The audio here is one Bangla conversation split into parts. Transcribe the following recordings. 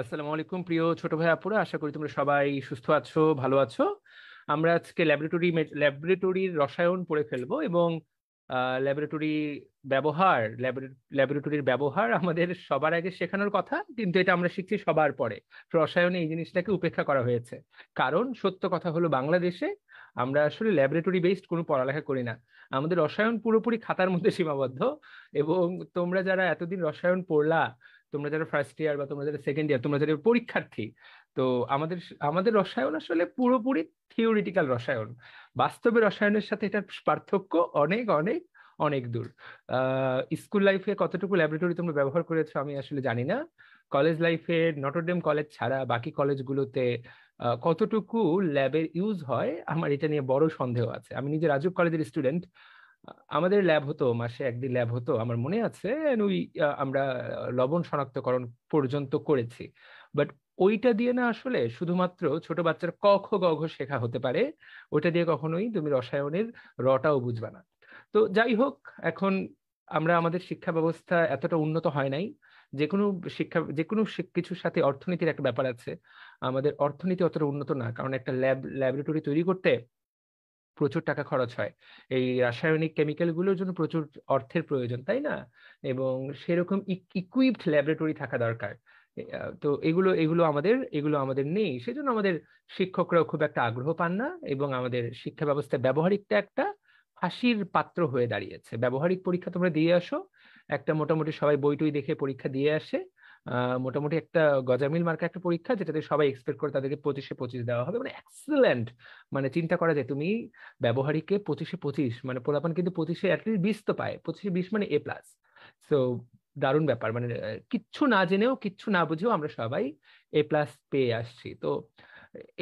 আসসালামু আলাইকুম প্রিয় ছোট ভাই আপুরা, আশা করি তোমরা সবাই সুস্থ আছো, ভালো আছো। আমরা আজকে ল্যাবরেটরির রসায়ন পড়ে ফেলবো এবং ল্যাবরেটরি ল্যাবরেটরির ব্যবহার আমাদের সবার আগে শেখানোর কথা, কিন্তু এটা আমরা শিখছি সবার পরে। রসায়নে এই জিনিসটাকে উপেক্ষা করা হয়েছে, কারণ সত্য কথা হলো বাংলাদেশে আমরা আসলে ল্যাবরেটরি বেসড কোনো পড়ালেখা করি না। আমাদের রসায়ন পুরোপুরি খাতার মধ্যে সীমাবদ্ধ। এবং তোমরা যারা এতদিন রসায়ন পড়লা, তোমরা যারা ফার্স্ট ইয়ার বা তোমরা যারা সেকেন্ড ইয়ার, তোমরা যারা পরীক্ষার্থী, তো আমাদের আমাদের রসায়ন আসলে পুরোপুরি থিওরিটিক্যাল রসায়ন। বাস্তবে রসায়নের সাথে এটার পার্থক্য অনেক অনেক অনেক দূর। স্কুল লাইফে কতটুকু ল্যাবরেটরি তোমরা ব্যবহার করেছো আমি আসলে জানি না। কলেজ লাইফে নটরডেম কলেজ ছাড়া বাকি কলেজগুলোতে কতটুকু ল্যাবের ইউজ হয় আমার এটা নিয়ে বড় সন্দেহ আছে। আমি নিজে রাজুক কলেজের স্টুডেন্ট। আমাদের ল্যাব হতো, মাসে একদিন ল্যাব হতো, আমার মনে আছে। and আমরা লবণ শনাক্তকরণ পর্যন্ত করেছি। বাট ওইটা দিয়ে না আসলে শুধুমাত্র ছোট বাচ্চার ক খ গ ঘ শেখা হতে পারে। ওইটা দিয়ে কখনোই তুমি রসায়নের রটাও বুঝবে না। তো যাই হোক, এখন আমরা আমাদের শিক্ষা ব্যবস্থা এতটা উন্নত হয় নাই। কিছুর সাথে অর্থনীতির একটা ব্যাপার আছে। আমাদের অর্থনীতি অতটা উন্নত না, কারণ একটা ল্যাবরেটরি তৈরি করতে প্রচুর টাকা খরচ হয়। এই রাসায়নিক কেমিক্যাল গুলোর জন্য প্রচুর অর্থের প্রয়োজন, তাই না? এবং সেরকম ইকুইপড ল্যাবরেটরি থাকা দরকার। তো এগুলো আমাদের নেই, সেজন্য আমাদের শিক্ষকরাও খুব একটা আগ্রহ পান না, এবং আমাদের শিক্ষা ব্যবস্থা ব্যবহারিকটা একটা হাসির পাত্র হয়ে দাঁড়িয়েছে। ব্যবহারিক পরীক্ষা তোমরা দিয়ে আসো, একটা মোটামুটি সবাই বই টই দেখে পরীক্ষা দিয়ে আসে। মোটামুটি একটা গজামিল মার্কা একটা পরীক্ষা, যেটাতে সবাই এক্সপেক্ট করে তাদেরকে 25-এ 25 দেওয়া হবে, মানে এক্সেলেন্ট। মানে চিন্তা করা যায়, তুমি ব্যবহারিকে 25-এ 25, মানে পোলাপান কিন্তু 25-এ অ্যাটলিস্ট 20 তো পায়, 25-এ 20 মানে A+। সো দারুণ ব্যাপার, মানে কিচ্ছু না জেনেও কিচ্ছু না বুঝেও আমরা সবাই A+ পেয়ে আসছি। তো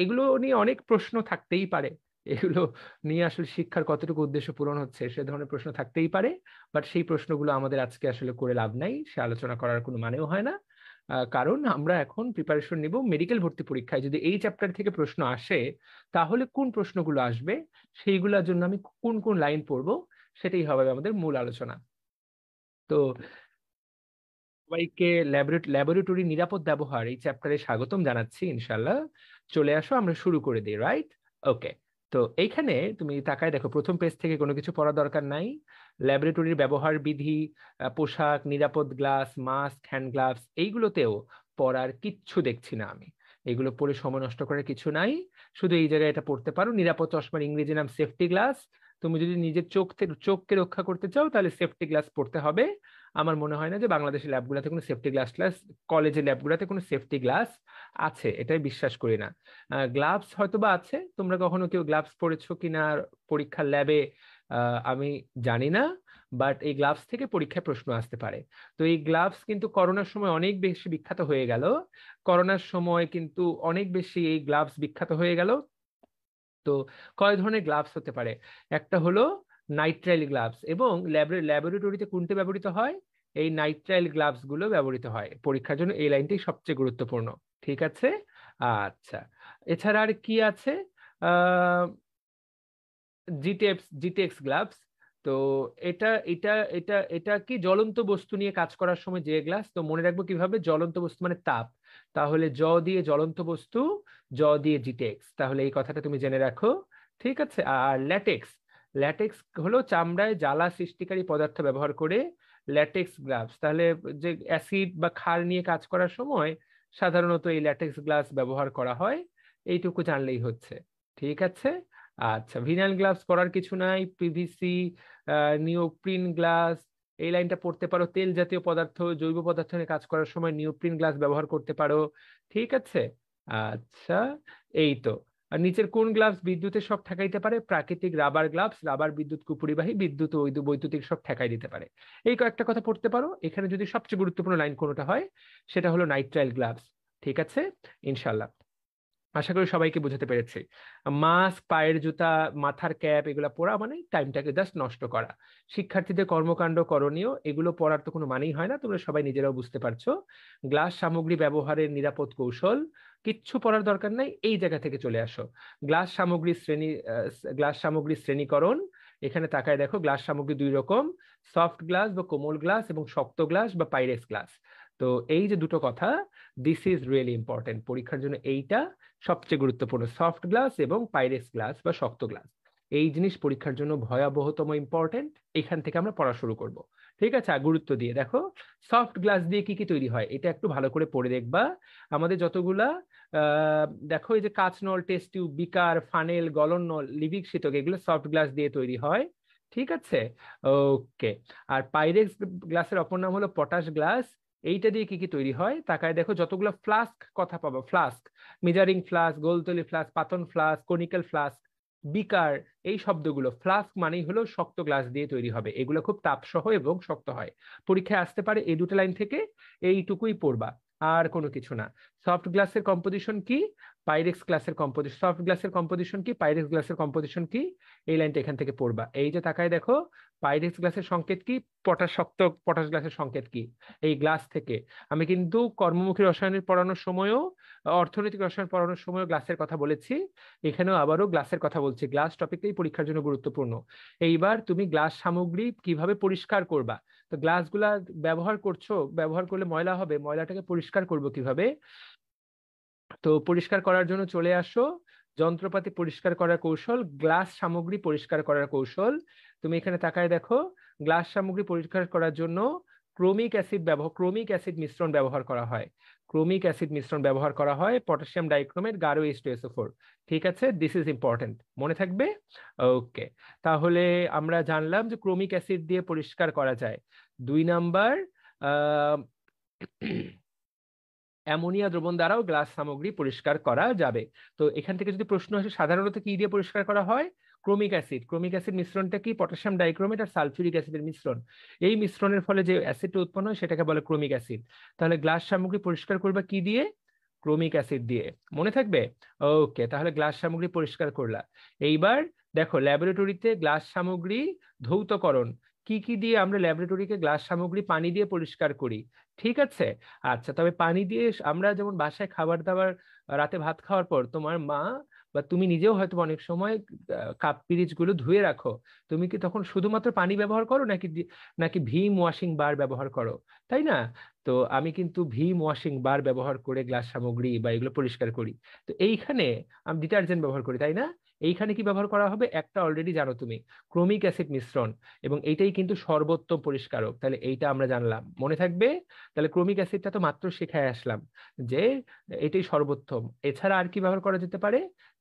এগুলো নিয়ে অনেক প্রশ্ন থাকতেই পারে। এগুলো নিয়ে আসলে শিক্ষার কতটুকু উদ্দেশ্য পূরণ হচ্ছে সে ধরনের প্রশ্ন থাকতেই পারে। বাট সেই প্রশ্নগুলো আমাদের আজকে আসলে করে লাভ নাই, সে আলোচনা করার কোনো মানেও হয় না। কারণ আমরা এখন প্রিপারেশন নিব মেডিকেল ভর্তি পরীক্ষায় যদি এই চ্যাপ্টার থেকে প্রশ্ন আসে, তাহলে কোন প্রশ্নগুলো আসবে, সেইগুলোর জন্য আমি কোন কোন লাইন পড়বো, সেটাই হবে আমাদের মূল আলোচনা। তো সবাইকে ল্যাবরেটরি নিরাপদ ব্যবহার এই চ্যাপ্টারে স্বাগতম জানাচ্ছি, ইনশাল্লাহ। চলে আসো, আমরা শুরু করে দিই, রাইট? ওকে। তো এইখানে তুমি তাকায় দেখো, প্রথম পেজ থেকে কোনো কিছু পড়ার দরকার নাই। ল্যাবরেটরির ব্যবহার বিধি, পোশাক, নিরাপদ গ্লাস, মাস্ক, হ্যান্ড গ্লাভস, এইগুলোতেও পড়ার কিচ্ছু দেখছি না আমি। এগুলো পড়ে সময় নষ্ট করার কিছু নাই। শুধু এই জায়গায় এটা পড়তে পারো, নিরাপদ চশমার ইংরেজি নাম সেফটি গ্লাস। তুমি যদি নিজের চোখকে রক্ষা করতে চাও, তাহলে সেফটি গ্লাস পড়তে হবে। আমার মনে হয় না যে বাংলাদেশের ল্যাবগুলোতে কোনো সেফটি গ্লাস কলেজের ল্যাবগুলোতে কোনো সেফটি গ্লাস আছে, এটাই বিশ্বাস করি না। গ্লাভস হয়তো বা আছে, তোমরা কখনো কেউ গ্লাভস পরেছো কিনা পরীক্ষার ল্যাবে আমি জানি না। বাট এই গ্লাভস থেকে পরীক্ষায় প্রশ্ন আসতে পারে। তো এই গ্লাভস কিন্তু করোনার সময় অনেক বেশি বিখ্যাত হয়ে গেল। করোনার সময় কিন্তু অনেক বেশি এই গ্লাভস বিখ্যাত হয়ে গেল। তো কয় ধরনের গ্লাভস হতে পারে? একটা হলো নাইট্রাইল গ্লাভস, এবং ল্যাবরেটরিতে কোনটা ব্যবহৃত হয়? এই নাইট্রাইল গ্লাভস গুলো ব্যবহৃত হয় পরীক্ষার জন্য, এই লাইনটাই সবচেয়ে গুরুত্বপূর্ণ। ঠিক আছে। আচ্ছা, এছাড়া আর কি আছে? আহ জিটেক্স গ্লাভস। তো এটা এটা এটা এটা কি জ্বলন্ত বস্তু নিয়ে কাজ করার সময় যে গ্লাস, তো মনে রাখবো কিভাবে, জ্বলন্ত বস্তু মানে তাপ। তাহলে দিয়ে জ্বলন্ত বস্তু, দিয়ে জিটেক্স, তাহলে এই কথাটা তুমি জেনে রাখো। ঠিক আছে। আর ল্যাটেক্স, ল্যাটেক্স হলো চামড়ায় জ্বালা সৃষ্টিকারী পদার্থ ব্যবহার করে ল্যাটেক্স গ্লাভস। তাহলে যে অ্যাসিড বা ক্ষার নিয়ে কাজ করার সময় সাধারণত এই ল্যাটেক্স গ্লাভস ব্যবহার করা হয়। এইটুকু জানলেই হচ্ছে। ঠিক আছে। আচ্ছা, ভিনাইল গ্লাভস পরার কিছু নাই। পিভিসি, নিওপ্রিন গ্লাস, এই লাইনটা পড়তে পারো। তেল জাতীয় পদার্থ, জৈব পদার্থ নিয়ে কাজ করার সময় নিওপ্রিন গ্লাস ব্যবহার করতে পারো। ঠিক আছে। আচ্ছা, এই তো। আর নিচের কোন গ্লাভস বিদ্যুতের শক ঠেকাইতে পারে? প্রাকৃতিক রাবার গ্লাভস, রাবার বিদ্যুৎ কুপরিবাহী, বিদ্যুৎ ও বৈদ্যুতিক শক ঠেকাই দিতে পারে। এই কয়েকটা কথা পড়তে পারো। এখানে যদি সবচেয়ে গুরুত্বপূর্ণ লাইন কোনোটা হয়, সেটা হলো নাইট্রাইল গ্লাভস। ঠিক আছে, ইনশাল্লাহ। আশা করি সবাইকে বোঝাতে পেরেছি। মাস্ক, পায়ের জুতা, মাথার ক্যাপ, এগুলো পরা মানে টাইমটাকে জাস্ট নষ্ট করা। শিক্ষার্থীদের কর্মকাণ্ড করণীয়, এগুলো পড়ার তো কোনো মানেই হয় না, তোমরা সবাই নিজেরাও বুঝতে পারছো। গ্লাস সামগ্রী ব্যবহারের নিরাপদ কৌশল, কিচ্ছু পড়ার দরকার নাই, এই জায়গা থেকে চলে আসো। গ্লাস সামগ্রী শ্রেণীকরণ, এখানে তাকায় দেখো, গ্লাস সামগ্রী দুই রকম: সফট গ্লাস বা কোমল গ্লাস, এবং শক্ত গ্লাস বা পাইরেক্স গ্লাস। তো এই যে দুটো কথা, দিস ইজ রিয়েলি ইম্পর্টেন্ট পরীক্ষার জন্য, এইটা সবচেয়ে গুরুত্বপূর্ণ। সফট গ্লাস এবং পাইরেক্স গ্লাস বা শক্ত গ্লাস, এই জিনিস পরীক্ষার জন্য ভয়াবহতম ইম্পর্টেন্ট। এখান থেকে আমরা পড়া শুরু করব। ঠিক আছে, আর গুরুত্ব দিয়ে দেখো সফট গ্লাস দিয়ে কি কি তৈরি হয় এটা একটু ভালো করে পড়ে দেখবা। আমাদের যতগুলা দেখো এই যে কাঁচ নল, টেস্ট টিউব, বিকার, ফানেল, গলন নল, লিভিক শীতক, এগুলো সফট গ্লাস দিয়ে তৈরি হয়। ঠিক আছে, ওকে। আর পাইরেক্স গ্লাসের অপর নাম হলো পটাশ গ্লাস। এইটা দিয়ে কি কি তৈরি হয় তাকায় দেখো, যতগুলো ফ্লাস্ক কথা পাবো, ফ্লাস্ক, মেজারিং ফ্লাস্ক, গোলতলি ফ্লাস্ক, পাতন ফ্লাস্ক, কনিক্যাল ফ্লাস্ক, বিকার, এই শব্দগুলো, ফ্লাস্ক মানেই হলো শক্ত গ্লাস দিয়ে তৈরি হবে। এগুলো খুব তাপসহ এবং শক্ত হয়। পরীক্ষায় আসতে পারে এই দুটো লাইন থেকে, এইটুকুই পড়বা, আর কোনো কিছু না। সফট গ্লাসের কম্পোজিশন কি, পাইরেক্স গ্লাসের কম্পোজিশন, সফট গ্লাসের কম্পোজিশন কি, পাইরেক্স গ্লাসের কম্পোজিশন কি, এই লাইনটা এখান থেকে পড়বা। এই যে তাকায় দেখো, পাইরেক্স গ্লাসের সংকেত কি, পটাশ শক্ত, পটাশ গ্লাসের সংকেত কি, এই গ্লাস থেকে। আমি কিন্তু কর্মমুখী রসায়নের পড়ানোর সময়ও, অর্থনৈতিক রসায়ন পড়ানোর সময়ও গ্লাসের কথা বলেছি, এখানেও আবারও গ্লাসের কথা বলছি। গ্লাস টপিকটাই পরীক্ষার জন্য গুরুত্বপূর্ণ। এইবার তুমি গ্লাস সামগ্রী কিভাবে পরিষ্কার করবা, তো গ্লাসগুলা ব্যবহার করছো, ব্যবহার করলে ময়লা হবে, ময়লাটাকে পরিষ্কার করবো কিভাবে। তো পরিষ্কার করার জন্য চলে আসো যন্ত্রপাতি পরিষ্কার করার কৌশল, গ্লাস সামগ্রী পরিষ্কার করার কৌশল। তুমি এখানে তাকায় দেখো, গ্লাস সামগ্রী পরিষ্কার করার জন্য ক্রোমিক অ্যাসিড মিশ্রণ ব্যবহার করা হয়। ক্রোমিক অ্যাসিড মিশ্রণ ব্যবহার করা হয়, পটাশিয়াম ডাইক্রোমেট, গাঢ় H2SO4। ঠিক আছে, দিস ইজ ইম্পর্টেন্ট, মনে থাকবে। ওকে, তাহলে আমরা জানলাম যে ক্রোমিক অ্যাসিড দিয়ে পরিষ্কার করা যায়। 2 নাম্বার, আহ অ্যামোনিয়া দ্রবণ দ্বারাও গ্লাস সামগ্রী পরিষ্কার করা যাবে। তো এখান থেকে যদি প্রশ্ন আসে সাধারণত কি দিয়ে পরিষ্কার করা হয়, ক্রোমিক অ্যাসিড। ক্রোমিক অ্যাসিড মিশ্রণটা কি, পটাশিয়াম ডাইক্রোমেট আর সালফিউরিক অ্যাসিডের মিশ্রণ। এই মিশ্রণের ফলে যে অ্যাসিডটা উৎপন্ন হয় সেটাকে বলে ক্রোমিক অ্যাসিড। তাহলে গ্লাস সামগ্রী পরিষ্কার করবা কি দিয়ে, ক্রোমিক অ্যাসিড দিয়ে, মনে থাকবে। ওকে, তাহলে গ্লাস সামগ্রী পরিষ্কার করলা। এইবার দেখো ল্যাবরেটরিতে গ্লাস সামগ্রী ধৌতকরণ কি কি দিয়ে আমরা ল্যাবরেটরিকে গ্লাস সামগ্রী পানি দিয়ে পরিষ্কার করি। ঠিক আছে, আচ্ছা, তবে পানি দিয়ে আমরা যেমন বাসায় খাবার দাবার, রাতে ভাত খাওয়ার পর তোমার মা বা তুমি নিজেও হয়তো অনেক সময় কাপ পিরিচ গুলো ধুয়ে রাখো, তুমি কি তখন শুধুমাত্র পানি ব্যবহার করো নাকি নাকি ভিম ওয়াশিং বার ব্যবহার করো, তাই না? তো আমি কিন্তু ভিম ওয়াশিং বার ব্যবহার করে গ্লাস সামগ্রী বা এগুলো পরিষ্কার করি। তো এইখানে আমি ডিটারজেন্ট ব্যবহার করি, তাই না? এইখানে কি ব্যবহার করা হবে, একটা অলরেডি জানো তুমি, ক্রোমিক অ্যাসিড মিশ্রণ, এবং এইটাই কিন্তু সর্বোত্তম পরিষ্কারক। তাহলে এইটা আমরা জানলাম, মনে থাকবে। তাহলে ক্রোমিক অ্যাসিডটা তো মাত্র শেখায় আসলাম যে এটাই সর্বোত্তম। এছাড়া আর কি ব্যবহার করা যেতে পারে,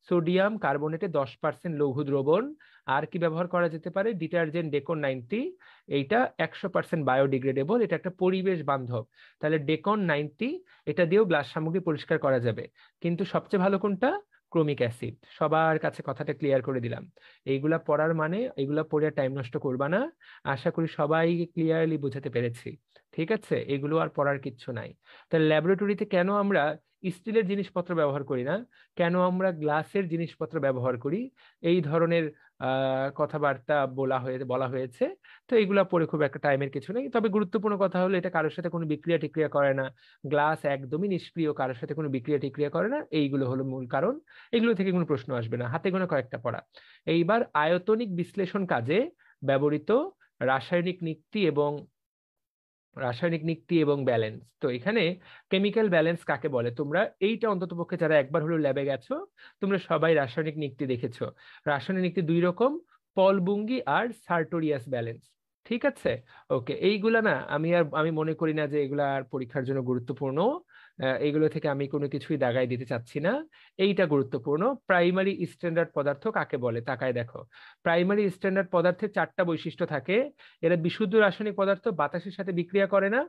সোডিয়াম কার্বনেটে 10% লঘু দ্রবণ। আর কি ব্যবহার করা যেতে পারে, ডিটারজেন্ট ডেকন 90, এইটা 100% বায়োডিগ্রেডেবল, এটা একটা পরিবেশ বান্ধব। তাহলে ডেকন 90, এটা দিয়েও গ্লাস সামগ্রী পরিষ্কার করা যাবে। কিন্তু সবচেয়ে ভালো কোনটা, ক্রোমিক অ্যাসিড। সবার কাছে কথাটা ক্লিয়ার করে দিলাম। এইগুলা পড়ার মানে, এইগুলা পড়ে টাইম নষ্ট করবা না। আশা করি সবাই ক্লিয়ারলি বুঝাতে পেরেছি। ঠিক আছে, এগুলো আর পড়ার কিচ্ছু নাই। তাহলে ল্যাবরেটরিতে কেন আমরা স্টিলের জিনিসপত্র ব্যবহার করি না, কেন আমরা গ্লাসের জিনিসপত্র ব্যবহার করি, এই ধরনের কথাবার্তা বলা হয়েছে। তো এইগুলা পড়ে খুব একটা টাইমের কিছু নেই, তবে গুরুত্বপূর্ণ কথা হলো এটা কারোর সাথে কোনো বিক্রিয়া টিক্রিয়া করে না। গ্লাস একদমই নিষ্ক্রিয়, কারোর সাথে কোনো বিক্রিয়া টিক্রিয়া করে না, এইগুলো হলো মূল কারণ। এগুলো থেকে কোনো প্রশ্ন আসবে না, হাতে গোনা কয়েকটা পড়া। এইবার আয়তনিক বিশ্লেষণ কাজে ব্যবহৃত রাসায়নিক নিক্তি এবং ব্যালেন্স। তো এখানে কেমিক্যাল ব্যালেন্স কাকে বলে, তোমরা এইটা অন্ততপক্ষে যারা একবার হলো ল্যাবে গেছো, তোমরা সবাই রাসায়নিক নিক্তি দেখেছো। রাসায়নিক নিক্তি 2 রকম, পল বুঙ্গি আর সার্টোরিয়াস ব্যালেন্স। ঠিক আছে, ওকে। এইগুলা না আমি মনে করি না যে এগুলা আর পরীক্ষার জন্য গুরুত্বপূর্ণ। এইগুলো থেকে আমি কোনো কিছুই দাগাই দিতে চাচ্ছি না। এইটা গুরুত্বপূর্ণ, প্রাইমারি স্ট্যান্ডার্ড পদার্থ কাকে বলে তাকায় দেখো। প্রাইমারি স্ট্যান্ডার্ড পদার্থের 4টা বৈশিষ্ট্য থাকে। এরা বিশুদ্ধ রাসায়নিক পদার্থ, বাতাসের সাথে বিক্রিয়া করে না,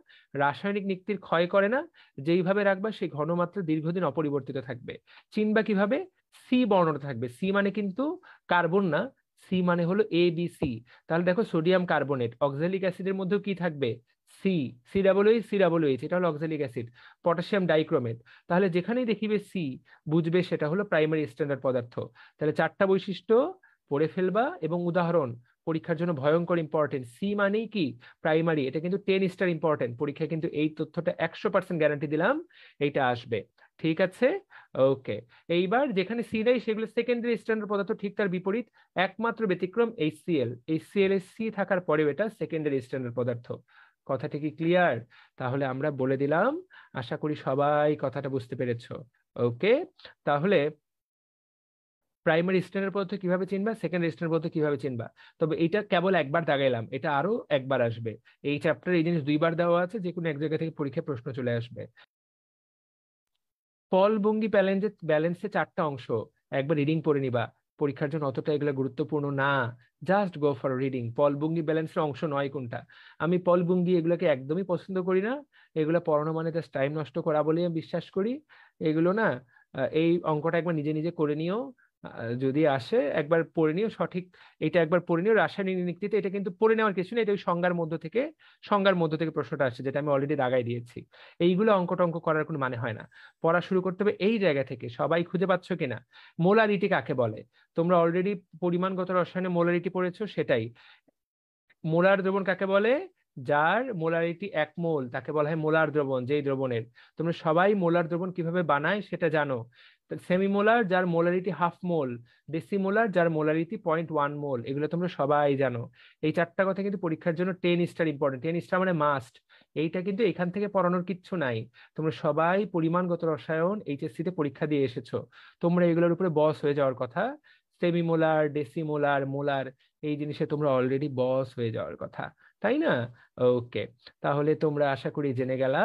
রাসায়নিক নিক্তির ক্ষয় করে না, যেইভাবে রাখবা সেই ঘনমাত্রা দীর্ঘদিন অপরিবর্তিত থাকবে। চিনবা কিভাবে, সি বর্ণটা থাকবে, সি মানে কিন্তু কার্বন না, সি মানে হলো ABC। তাহলে দেখো সোডিয়াম কার্বনেট, অক্সালিক অ্যাসিডের মধ্যেও কি থাকবে, সি, সি ডাবল এইচ, এটা হলো অক্সালিক অ্যাসিড। পটাশিয়াম ডাইক্রোমেট, তাহলে যেখানেই দেখিবে সি, বুঝবে সেটা হলো প্রাইমারি স্ট্যান্ডার্ড পদার্থ। তাহলে 4টা বৈশিষ্ট্য পড়ে ফেলবা, এবং উদাহরণ পরীক্ষার জন্য ভয়ঙ্কর ইম্পর্টেন্ট। সি মানেই কি, প্রাইমারি, এটা কিন্তু 10 স্টার ইম্পর্টেন্ট পরীক্ষায়, কিন্তু এই তথ্যটা 100% গ্যারান্টি দিলাম এইটা আসবে। ঠিক আছে, ওকে। এইবার যেখানে সি নাই সেগুলো সেকেন্ডারি স্ট্যান্ডার্ড পদার্থ, ঠিক তার বিপরীত। একমাত্র ব্যতিক্রম HCl, HCl এর সি থাকার পরেও এটা সেকেন্ডারি স্ট্যান্ডার্ড পদার্থ। কথাটা কি ক্লিয়ার? তাহলে আমরা বলে দিলাম, আশা করি সবাই কথাটা বুঝতে পেরেছো। ওকে, তাহলে প্রাইমারি স্ট্যান্ডার্ড পদার্থ কিভাবে চিনবা, সেকেন্ডারি স্ট্যান্ডার্ড পদার্থ কিভাবে চিনবা। তবে এটা কেবল একবার দাগাইলাম, এটা আরো একবার আসবে। এই চ্যাপ্টারে এই জিনিস দুইবার দেওয়া আছে, যে কোনো এক জায়গা থেকে পরীক্ষায় প্রশ্ন চলে আসবে। ফল ভঙ্গি ব্যালেন্সে 4টা অংশ, একবার রিডিং পড়ে নিবা। পরীক্ষার জন্য অতটা এগুলো গুরুত্বপূর্ণ না, জাস্ট গো ফর রিডিং। পল ভঙ্গি ব্যালেন্সের অংশ নয় কোনটা। আমি পল ভঙ্গি এগুলোকে একদমই পছন্দ করি না, এগুলো পড়ানো মানে জাস্ট টাইম নষ্ট করা বলে আমি বিশ্বাস করি। এগুলো না, এই অঙ্কটা একবার নিজে নিজে করে নিও, যদি আসে একবার পড়ে নিও সঠিক। এটা একবার পড়ে নিও, রাসায়নিক নিউক্লিতে এটা কিন্তু পড়ে নেওয়ার কিছু নেই, এটা ওই সংজ্ঞার মধ্য থেকে প্রশ্নটা আসছে, যেটা আমি অলরেডি দাগাই দিয়েছি। এইগুলো অঙ্ক টঙ্ক করার কোনো মানে হয় না, পড়া শুরু করতে হবে এই জায়গা থেকে। সবাই খুঁজে পাচ্ছ কিনা? মোলারিটি কাকে বলে? তোমরা অলরেডি পরিমাণগত রসায়নে মোলারিটি পড়েছো, সেটাই। মোলার দ্রবণ কাকে বলে? যার মোলারিটি 1 মোল তাকে বলা হয় মোলার দ্রবণ। যেই দ্রবণের, তোমরা সবাই মোলার দ্রবণ কিভাবে বানায় সেটা জানো। সেমিমোলার যার মোলারিটি 1/2 মোল, ডেসিমোলার যার মোলারিটি 0.1 মোল, এগুলো তোমরা সবাই জানো। এই 4টা কথা কিন্তু পরীক্ষার জন্য 10 স্টার ইম্পর্টেন্ট, 10 স্টার মানে মাস্ট। এইটা কিন্তু এখান থেকে পড়ানোর কিচ্ছু নাই। তোমরা সবাই পরিমাণগত রসায়ন এইচএসসি তে পরীক্ষা দিয়ে এসেছো, তোমরা এগুলোর উপরে বস হয়ে যাওয়ার কথা। সেমিমোলার, ডেসিমোলার, মোলার, এই জিনিসে তোমরা অলরেডি বস হয়ে যাওয়ার কথা, তাই না? ওকে, তাহলে তোমরা আশা করি জেনে গেলা।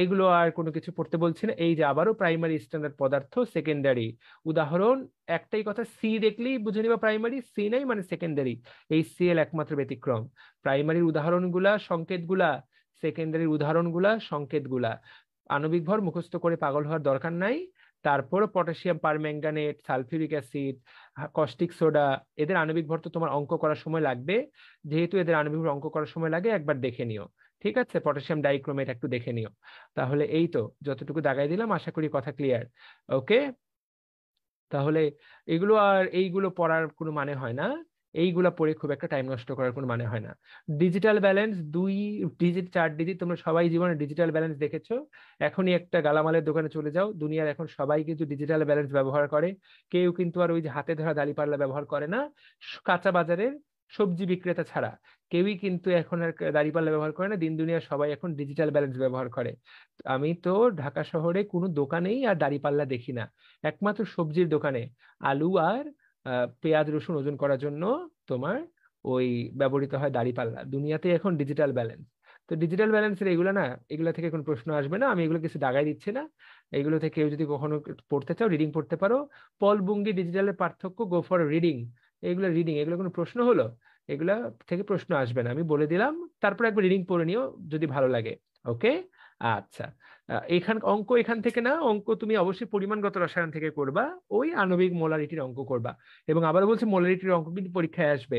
এগুলো আর কোনো কিছু পড়তে বলছি না। এই যে আবারও প্রাইমারি স্ট্যান্ডার্ড পদার্থ, সেকেন্ডারি উদাহরণ, একটাই কথা, সি দেখলেই বুঝে নিবা প্রাইমারি, সি নাই মানে সেকেন্ডারি। এই সিএল একমাত্র ব্যতিক্রম। প্রাইমারির উদাহরণগুলা, সংকেতগুলা, সেকেন্ডারির উদাহরণগুলা, সংকেতগুলা। আণবিক ভর মুখস্থ করে পাগল হওয়ার দরকার নাই। তারপর potassium permanganate, sulphuric acid, caustic soda, এদের আণবিক ভর তো তোমার অঙ্ক করার সময় লাগবে। যেহেতু এদের আণবিক ভর অঙ্ক করার সময় লাগে, একবার দেখে নিও, ঠিক আছে? পটাশিয়াম ডাইক্রোমেট একটু দেখে নিও। তাহলে এই তো যতটুকু দাগাই দিলাম, আশা করি কথা ক্লিয়ার। ওকে, তাহলে এইগুলো পড়ার কোনো মানে হয় না, এইগুলা পড়ে খুব একটা টাইম নষ্ট করার কোনো মানে হয় না। ডিজিটাল ব্যালেন্স, 2 ডিজিট 4 ডিজিট, তোমরা সবাই জীবনে ডিজিটাল ব্যালেন্স দেখেছো। এখনই একটা গালামালের দোকানে চলে যাও, দুনিয়ার এখন সবাই কিন্তু ডিজিটাল ব্যালেন্স ব্যবহার করে। কেউ কিন্তু আর ওই যে হাতে ধরা দাঁড়িপাল্লা ব্যবহার করে না, কাঁচা বাজারের সবজি বিক্রেতা ছাড়া কেউই কিন্তু এখন আর দাঁড়িপাল্লা ব্যবহার করে না। দিন দুনিয়ার সবাই এখন ডিজিটাল ব্যালেন্স ব্যবহার করে। আমি তো ঢাকা শহরে কোনো দোকানেই আর দাঁড়িপাল্লা দেখি না, একমাত্র সবজির দোকানে আলু আর পেঁয়াজ রসুন ওজন করার জন্য তোমার ওই ব্যবহৃত হয় দাঁড়িপাল্লা। দুনিয়াতে এখন ডিজিটাল ব্যালেন্স। তো ডিজিটাল ব্যালেন্সের এগুলো না, এগুলো থেকে কোনো প্রশ্ন আসবে না, আমি এগুলো কিছু দাগাই দিচ্ছি না। এগুলো থেকে কেউ যদি কখনো পড়তে চাও, রিডিং পড়তে পারো। পল বুঙ্গি ডিজিটালের পার্থক্য, গো ফর রিডিং। রিডিং, এগুলো কোনো প্রশ্ন হলো? এগুলা থেকে প্রশ্ন আসবে না, আমি বলে দিলাম। তারপর একবার রিডিং পড়ে নিও যদি ভালো লাগে। ওকে, আচ্ছা। এখান থেকে না, অঙ্ক তুমি অবশ্যই পরিমাণগত রসায়ন থেকে করবা, ওই আণবিক মোলারিটির অঙ্ক করবা। এবং আবার বলছি, মোলারিটির অঙ্ক কিন্তু পরীক্ষায় আসবে।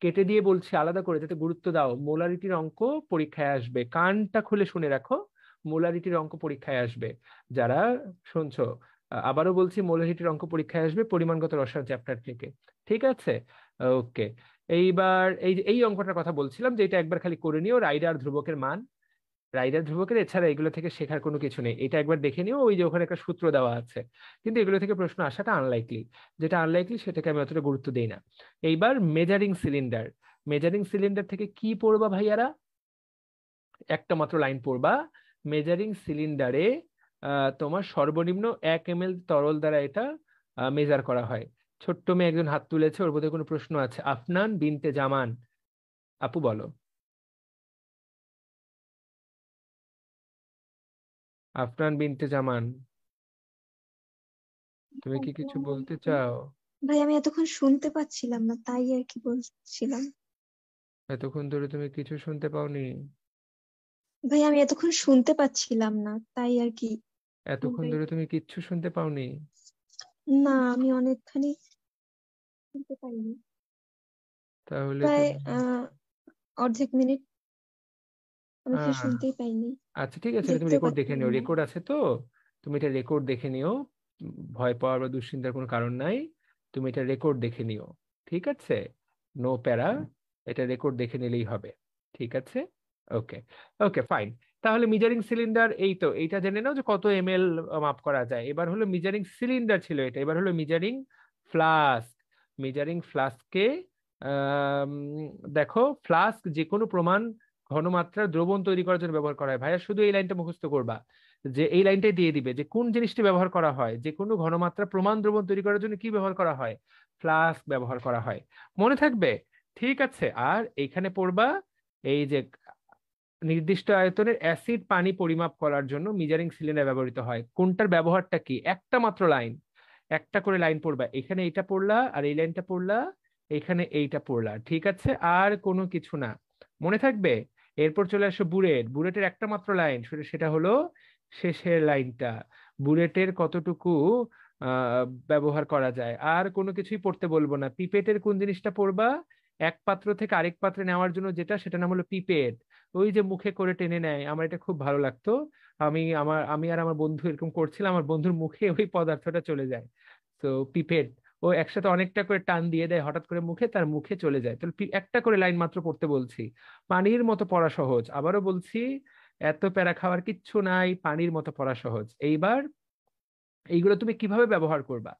কেটে দিয়ে বলছি আলাদা করে, যাতে গুরুত্ব দাও, মোলারিটির অঙ্ক পরীক্ষায় আসবে, কানটা খুলে শুনে রাখো। মোলারিটির অঙ্ক পরীক্ষায় আসবে, যারা শুনছো। আবারও বলছি, মোলারিটির অঙ্ক পরীক্ষায় আসবে পরিমাণগত রসায়ন চ্যাপ্টার থেকে, ঠিক আছে? ওকে, এইবার এই অঙ্কটার কথা বলছিলাম, যে এটা একবার খালি করে নিও, রাইডার ধ্রুবকের মান। রাইডার ধ্রুবকের, এছাড়া এগুলো থেকে শেখার কোনো কিছু নেই, এটা একবার দেখে নিও, ওই যে ওখানে একটা সূত্র দেওয়া আছে। কিন্তু এগুলো থেকে প্রশ্ন আসাটা আনলাইকলি, যেটা আনলাইকলি সেটাকে আমি অতটা গুরুত্ব দেই না। এইবার মেজারিং সিলিন্ডার। মেজারিং সিলিন্ডার থেকে কি পড়বা ভাইয়ারা? একটা মাত্র লাইন পড়বা। মেজারিং সিলিন্ডারে তোমার সর্বনিম্ন 1 ml তরল দ্বারা এটা মেজার করা হয়। ছোট্ট মেয়ে একজন হাত তুলেছে, ওর বোধহয় কোনো প্রশ্ন আছে। আফনান বিনতে জামান, আপু বলো। আফনান বিনতে জামান, তুমি কি কিছু বলতে চাও? ভাই আমি এতক্ষণ শুনতে পাচ্ছিলাম না, তাই আর কি বলছিলাম। এতক্ষণ ধরে তুমি কিছু শুনতে পাওনি? ভাই আমি এতক্ষণ শুনতে পাচ্ছিলাম না, তাই আর কি। এতক্ষণ ধরে তুমি কিচ্ছু শুনতে পাওনি? না, আমি অনেকখানি শুনতে পাইনি, তাহলে প্রায় তুমি অর্ধেক মিনিট আমি কিছু আহ শুনতেই পাইনি, আচ্ছা, ঠিক আছে, তুমি দেখতেও রেকর্ড দেখে পাচ্ছিলাম নিও, না। রেকর্ড আছে তো। তুমি এটা রেকর্ড দেখে নিও, ভয় পাওয়ার বা দুশ্চিন্তার কোনো কারণ নাই। তুমি এটা রেকর্ড দেখে নিও, ঠিক আছে? নো প্যারা, এটা রেকর্ড দেখে নিলেই হবে, ঠিক আছে? ওকে, ওকে, ফাইন। তাহলে মিজারিং সিলিন্ডার, এই তো এইটা জেনে নাও যে কত ml মাপ করা যায়। এবার হলো মিজারিং সিলিন্ডার ছিল এটা, এবার হলো মিজারিং ফ্লাস্ক। মিজারিং ফ্লাস্কে দেখো, ফ্লাস্ক যে কোনো প্রমাণ ঘনমাত্রা দ্রবণ তৈরি করার জন্য ব্যবহার করা হয়। ভাইয়া শুধু এই লাইনটা মুখস্থ করবা, যে এই লাইনটাই দিয়ে দিবে যে কোন জিনিসটি ব্যবহার করা হয়, যে কোনো ঘনমাত্রা প্রমাণ দ্রবণ তৈরি করার জন্য কি ব্যবহার করা হয়, ফ্লাস্ক ব্যবহার করা হয়। মনে থাকবে? ঠিক আছে। আর এইখানে পড়বা এই যে নির্দিষ্ট আয়তনের অ্যাসিড পানি পরিমাপ করার জন্য মিজারিং সিলিন্ডার ব্যবহৃত হয়, কোনটার ব্যবহারটা কি, একটা মাত্র লাইন, একটা করে লাইন পড়বা। এখানে এইটা পড়লা, আর এই লাইনটা পড়লা, এখানে এইটা পড়লা, ঠিক আছে, আর কোনো কিছু না। মনে থাকবে? এরপর চলে আসো বুলেট। বুলেটের একটা মাত্র লাইন, সেটা হলো শেষের লাইনটা। বুলেটের কতটুকু ব্যবহার করা যায়, আর কোনো কিছুই পড়তে বলবো না। পিপেটের কোন জিনিসটা পড়বা, এক পাত্র থেকে আরেক পাত্রে নেওয়ার জন্য যেটা, সেটা নাম হলো পিপেট। ওই যে মুখে করে টেনে নেয়, আমার এটা খুব ভালো লাগতো। আমি আর আমার বন্ধু এরকম করছিলাম, আমার বন্ধুর মুখে ওই পদার্থটা চলে যায়। তো পিপেট, ও একসাথে অনেকটা করে টান দিয়ে দেয় হঠাৎ করে মুখে, তার মুখে চলে যায়। তাহলে একটা করে লাইন মাত্র পড়তে বলছি। পানির মতো পড়া সহজ, আবারও বলছি, এত প্যারা খাওয়ার কিচ্ছু নাই, পানির মতো পড়া সহজ। এইবার এইগুলো তুমি কিভাবে ব্যবহার করবা?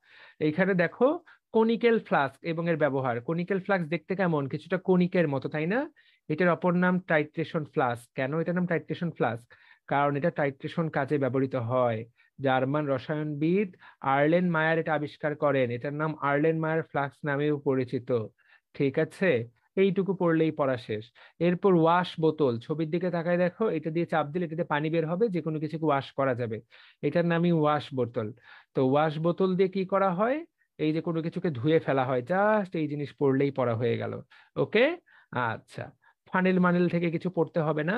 এইখানে দেখো, কনিক্যাল ফ্লাস্ক এবং এর ব্যবহার। কনিক্যাল ফ্লাস্ক দেখতে কেমন, কিছুটা কনিকের মতো, তাই না? এটার অপর নাম টাইট্রেশন ফ্লাস্ক। কেন এটার নাম টাইট্রেশন ফ্লাস্ক? কারণ এটা টাইট্রেশন কাজে ব্যবহৃত হয়। জার্মান রসায়নবিদ আর্লেন মায়ার এটা আবিষ্কার করেন, এটার নাম আর্লেন মায়ার ফ্লাস্ক নামেও পরিচিত। ঠিক আছে, এইটুকু পড়লেই পড়া শেষ। এরপর ওয়াশ বোতল, ছবির দিকে তাকায় দেখো, এটা দিয়ে চাপ দিলে এটাতে পানি বের হবে, যে কোনো কিছুকে ওয়াশ করা যাবে, এটার নামই ওয়াশ বোতল। তো ওয়াশ বোতল দিয়ে কি করা হয়, এই যে কোনো কিছুকে ধুয়ে ফেলা হয়, জাস্ট এই জিনিস পড়লেই পড়া হয়ে গেল। ওকে, আচ্ছা। ফানেল মানেল থেকে কিছু পড়তে হবে না।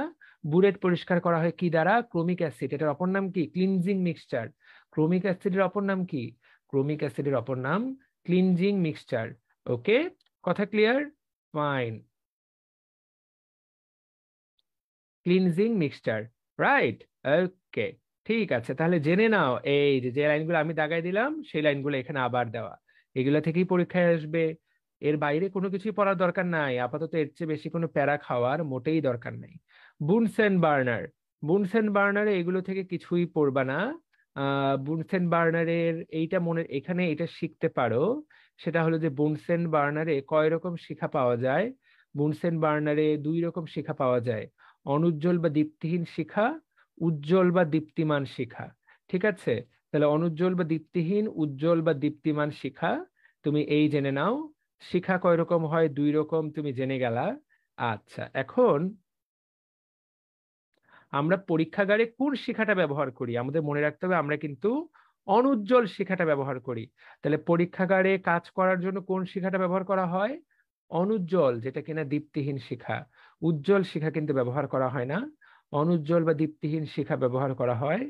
বুলেট পরিষ্কার করা হয় কি দ্বারা, ক্রোমিক অ্যাসিড, এটার অপর নাম কি, ক্লিনজিং মিক্সচার। ক্রোমিক অ্যাসিডের অপর নাম কি, ক্রোমিক অ্যাসিডের অপর নাম ক্লিনজিং মিক্সচার। ওকে, কথা clear? Fine, cleansing mixture, right. Okay, ঠিক আছে, তাহলে জেনে নাও এই যে যে লাইনগুলো আমি দাগাই দিলাম, সেই লাইনগুলো এখানে আবার দেওয়া, এগুলো থেকেই পরীক্ষায় আসবে। এর বাইরে কোনো কিছুই পড়ার দরকার নাই আপাতত, এর চেয়ে বেশি কোনো প্যারা খাওয়ার মোটেই দরকার নাই। বুনসেন বার্নার, বুনসেন বার্নারে এগুলো থেকে কিছুই পড়বা না। বুনসেন বার্নারের এইটা মনে, এখানে এটা শিখতে পারো, সেটা হলো যে বুনসেন বার্নারে কয় রকম শিখা পাওয়া যায়। বুনসেন বার্নারে দুই রকম শিখা পাওয়া যায়, অনুজ্জ্বল বা দীপ্তিহীন শিখা, উজ্জ্বল বা দীপ্তিমান শিখা। ঠিক আছে, তাহলে অনুজ্জ্বল বা দীপ্তিহীন, উজ্জ্বল বা দীপ্তিমান শিখা, তুমি এই জেনে নাও। শিখা কয় রকম হয়, দুই রকম, তুমি জেনে গেলা। আচ্ছা, এখন আমরা পরীক্ষাগারে কোন শিখাটা ব্যবহার করি, আমাদের মনে রাখতে হবে আমরা কিন্তু অনুজ্জ্বল শিখাটা ব্যবহার করি। তাহলে পরীক্ষাগারে কাজ করার জন্য কোন শিখাটা ব্যবহার করা হয়, অনুজ্জ্বল, যেটা কিনা দীপ্তিহীন শিখা। উজ্জ্বল শিখা কিন্তু ব্যবহার করা হয় না, অনুজ্জ্বল বা দীপ্তিহীন শিখা ব্যবহার করা হয়।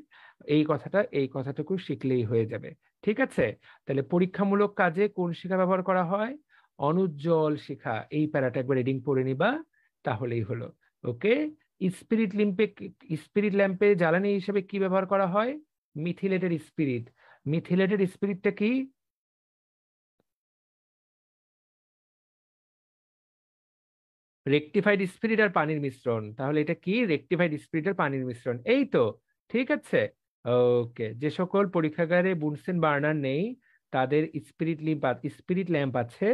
এই কথাটুকু শিখলেই হয়ে যাবে। ঠিক আছে, তাহলে পরীক্ষামূলক কাজে কোন শিখা ব্যবহার করা হয়, অনুজ্জ্বল শিখা। এই প্যারাটা একবার রিডিং পড়ে নিবা, তাহলেই হলো। ওকে, স্পিরিট ল্যাম্পে, স্পিরিট ল্যাম্পে জ্বালানি হিসেবে কি ব্যবহার করা হয়, মিথিলেটেড স্পিরিট। মিথিলেটেড স্পিরিটটা কি, রেকটিফাইড স্পিরিট আর পানির মিশ্রণ। তাহলে এটা কি, রেকটিফাইড স্পিরিট আর পানির মিশ্রণ, এই তো। ঠিক আছে, ওকে। যে সকল পরীক্ষাগারে বুনসেন বার্নার নেই, তাদের স্পিরিট ল্যাম্প আছে।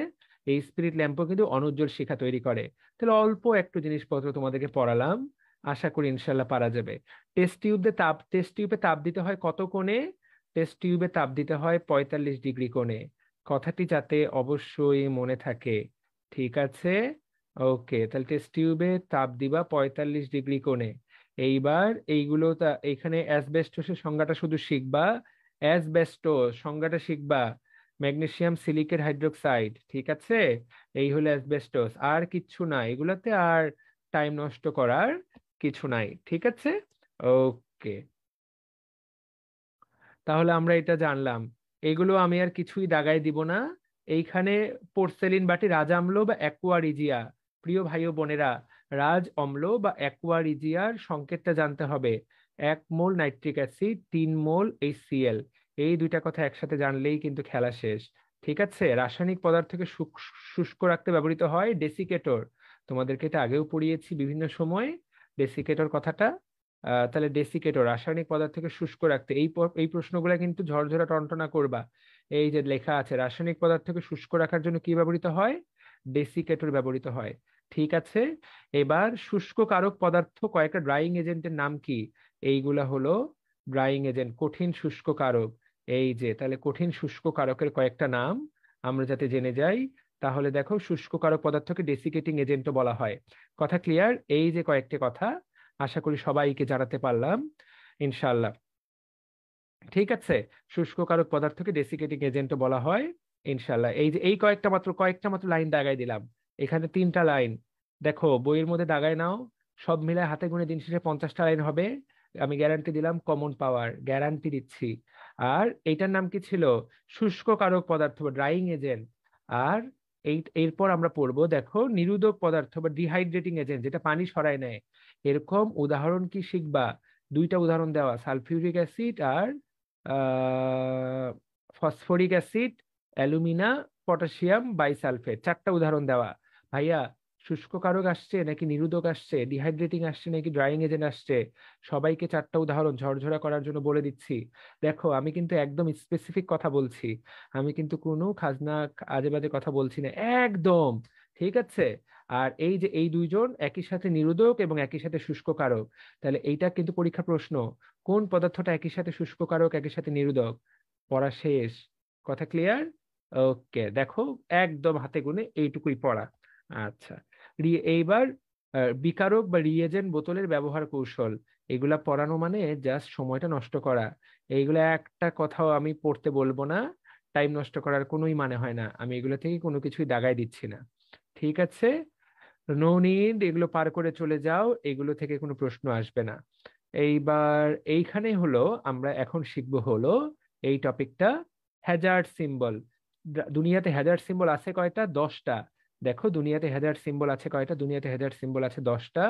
এই স্পিরিট ল্যাম্পও কিন্তু অনুজ্জ্বল শিখা তৈরি করে। তাহলে অল্প একটু জিনিসপত্র তোমাদেরকে পড়ালাম, আশা করি ইনশাল্লাহ পারা যাবে। টেস্ট টিউবে তাপ দিতে হয় কত কোণে, টেস্ট টিউবে তাপ দিতে হয় 45 ডিগ্রি কোণে। কথাটি যাতে অবশ্যই মনে থাকে। ঠিক আছে, ওকে, তাহলে টেস্ট টিউবে তাপ দিবা 45 ডিগ্রি কোণে। এইবার এইগুলো এখানে অ্যাসবেস্টসের সংজ্ঞাটা শুধু শিখবা, অ্যাসবেস্টস সংজ্ঞাটা শিখবা, ম্যাগনেসিয়াম সিলিকেট হাইড্রোক্সাইড। ঠিক আছে, এই হলো অ্যাসবেস্টস, আর কিচ্ছু নাই এগুলাতে, আর টাইম নষ্ট করার কিছু নাই। ঠিক আছে, ওকে, তাহলে আমরা এটা জানলাম। এগুলো আমি আর কিছুই দাগাই দিব না। এইখানে পোর্সেলিন বাটি, রাজ আম্ল বা অ্যাকুয়ারিজিয়া, প্রিয় ভাই ও বোনেরা, রাজ অম্ল বা অ্যাকুয়ারিজিয়ার সংকেতটা জানতে হবে। 1 মোল নাইট্রিক অ্যাসিড, 3 মোল HCl, এই দুইটা কথা একসাথে জানলেই কিন্তু খেলা শেষ। ঠিক আছে, রাসায়নিক পদার্থকে শুষ্ক রাখতে ব্যবহৃত হয় ডেসিকেটর। তোমাদেরকে এটা আগেও পড়িয়েছি বিভিন্ন সময়, ডেসিকেটর কথাটা। তাহলে ডেসিকেটর, রাসায়নিক পদার্থকে শুষ্ক রাখতে, এই প্রশ্নগুলো কিন্তু ঝরঝরা টনটনা করবা। এই যে লেখা আছে, রাসায়নিক পদার্থকে শুষ্ক রাখার জন্য কি ব্যবহৃত হয়, ডেসিকেটর ব্যবহৃত হয়। ঠিক আছে, এবার শুষ্ক কারক পদার্থ কয়েকটা ড্রাইং এজেন্টের নাম কি? এইগুলা হলো ড্রাইং এজেন্ট, কঠিন শুষ্ক কারক। এই যে তাহলে কঠিন শুষ্ক কারকের কয়েকটা নাম আমরা যাতে জেনে যাই, তাহলে দেখো শুষ্ক কারক পদার্থকে ডেসিকেটিং এজেন্টও বলা হয়। কথা ক্লিয়ার? এই যে কয়েকটি কথা আশা করি সবাইকে জানাতে পারলাম ইনশাআল্লাহ। ঠিক আছে, শুষ্ক কারক পদার্থকে ডেসিকেটিং এজেন্টও বলা হয় ইনশাআল্লাহ। এই যে এই কয়েকটা মাত্র লাইন দাগাই দিলাম, এখানে 3টা লাইন। দেখো বইয়ের মধ্যে দাগায় নাও, সব মিলায় হাতে গুনে দিন শেষে 50টা লাইন হবে। আমি গ্যারান্টি দিলাম, কমন পাওয়ার গ্যারান্টি দিচ্ছি। আর এইটার নাম কি ছিল? শুষ্ক কারক পদার্থ বা ড্রাইং এজেন্ট। আর এরপর আমরা পড়বো, দেখো নিরোধক পদার্থ বা ডিহাইড্রেটিং এজেন্ট, যেটা পানি সরায় নেয়। এরকম উদাহরণ কি শিখবা? 2টা উদাহরণ দেওয়া, সালফিউরিক অ্যাসিড আর phosphoric acid, alumina, potassium bisulphate, 4টা উদাহরণ দেওয়া। ভাইয়া, শুষ্ক কারক আসছে নাকি নিরোধক আসছে, ডিহাইড্রেটিং আসছে নাকি ড্রাইং এজেন্ট আসছে, সবাইকে 4টা উদাহরণ ঝরঝরা করার জন্য বলে দিচ্ছি। দেখো আমি কিন্তু একদম স্পেসিফিক কথা বলছি, আমি কিন্তু কোনো খাজনা আজে বাজে কথা বলছি না একদম। ঠিক আছে, আর এই যে এই দুইজন একই সাথে নিরোধক এবং একই সাথে শুষ্ক কারক, তাহলে এইটা কিন্তু পরীক্ষা প্রশ্ন, কোন পদার্থটা একই সাথে শুষ্ক কারক একই সাথে নিরোধক। পড়া শেষ? কথা ক্লিয়ার? ওকে, দেখো একদম হাতে গুনে এইটুকুই পড়া। আচ্ছা, এইবার বিকারক বা রিয়েজেন্ট বোতলের ব্যবহার কৌশল, এগুলা পড়ানো মানে জাস্ট সময়টা নষ্ট করা। এইগুলা একটা কথাও আমি পড়তে বলবো না, টাইম নষ্ট করার কোনোই মানে হয় না, আমি এগুলো থেকে কোনো কিছুই দাগাই দিচ্ছি না। ঠিক আছে, নো নিড, এগুলো পার করে চলে যাও, এগুলো থেকে কোনো প্রশ্ন আসবে না। এইবার এইখানে হলো আমরা এখন শিখবো হলো এই টপিকটা, হ্যাজার্ড সিম্বল। দুনিয়াতে হ্যাজার্ড সিম্বল আছে কয়টা? 10টা। দেখো দুনিয়াতে হ্যাজার্ড সিম্বল আছে কয়টা? দুনিয়াতে হ্যাজার্ড সিম্বল আছে 10টা।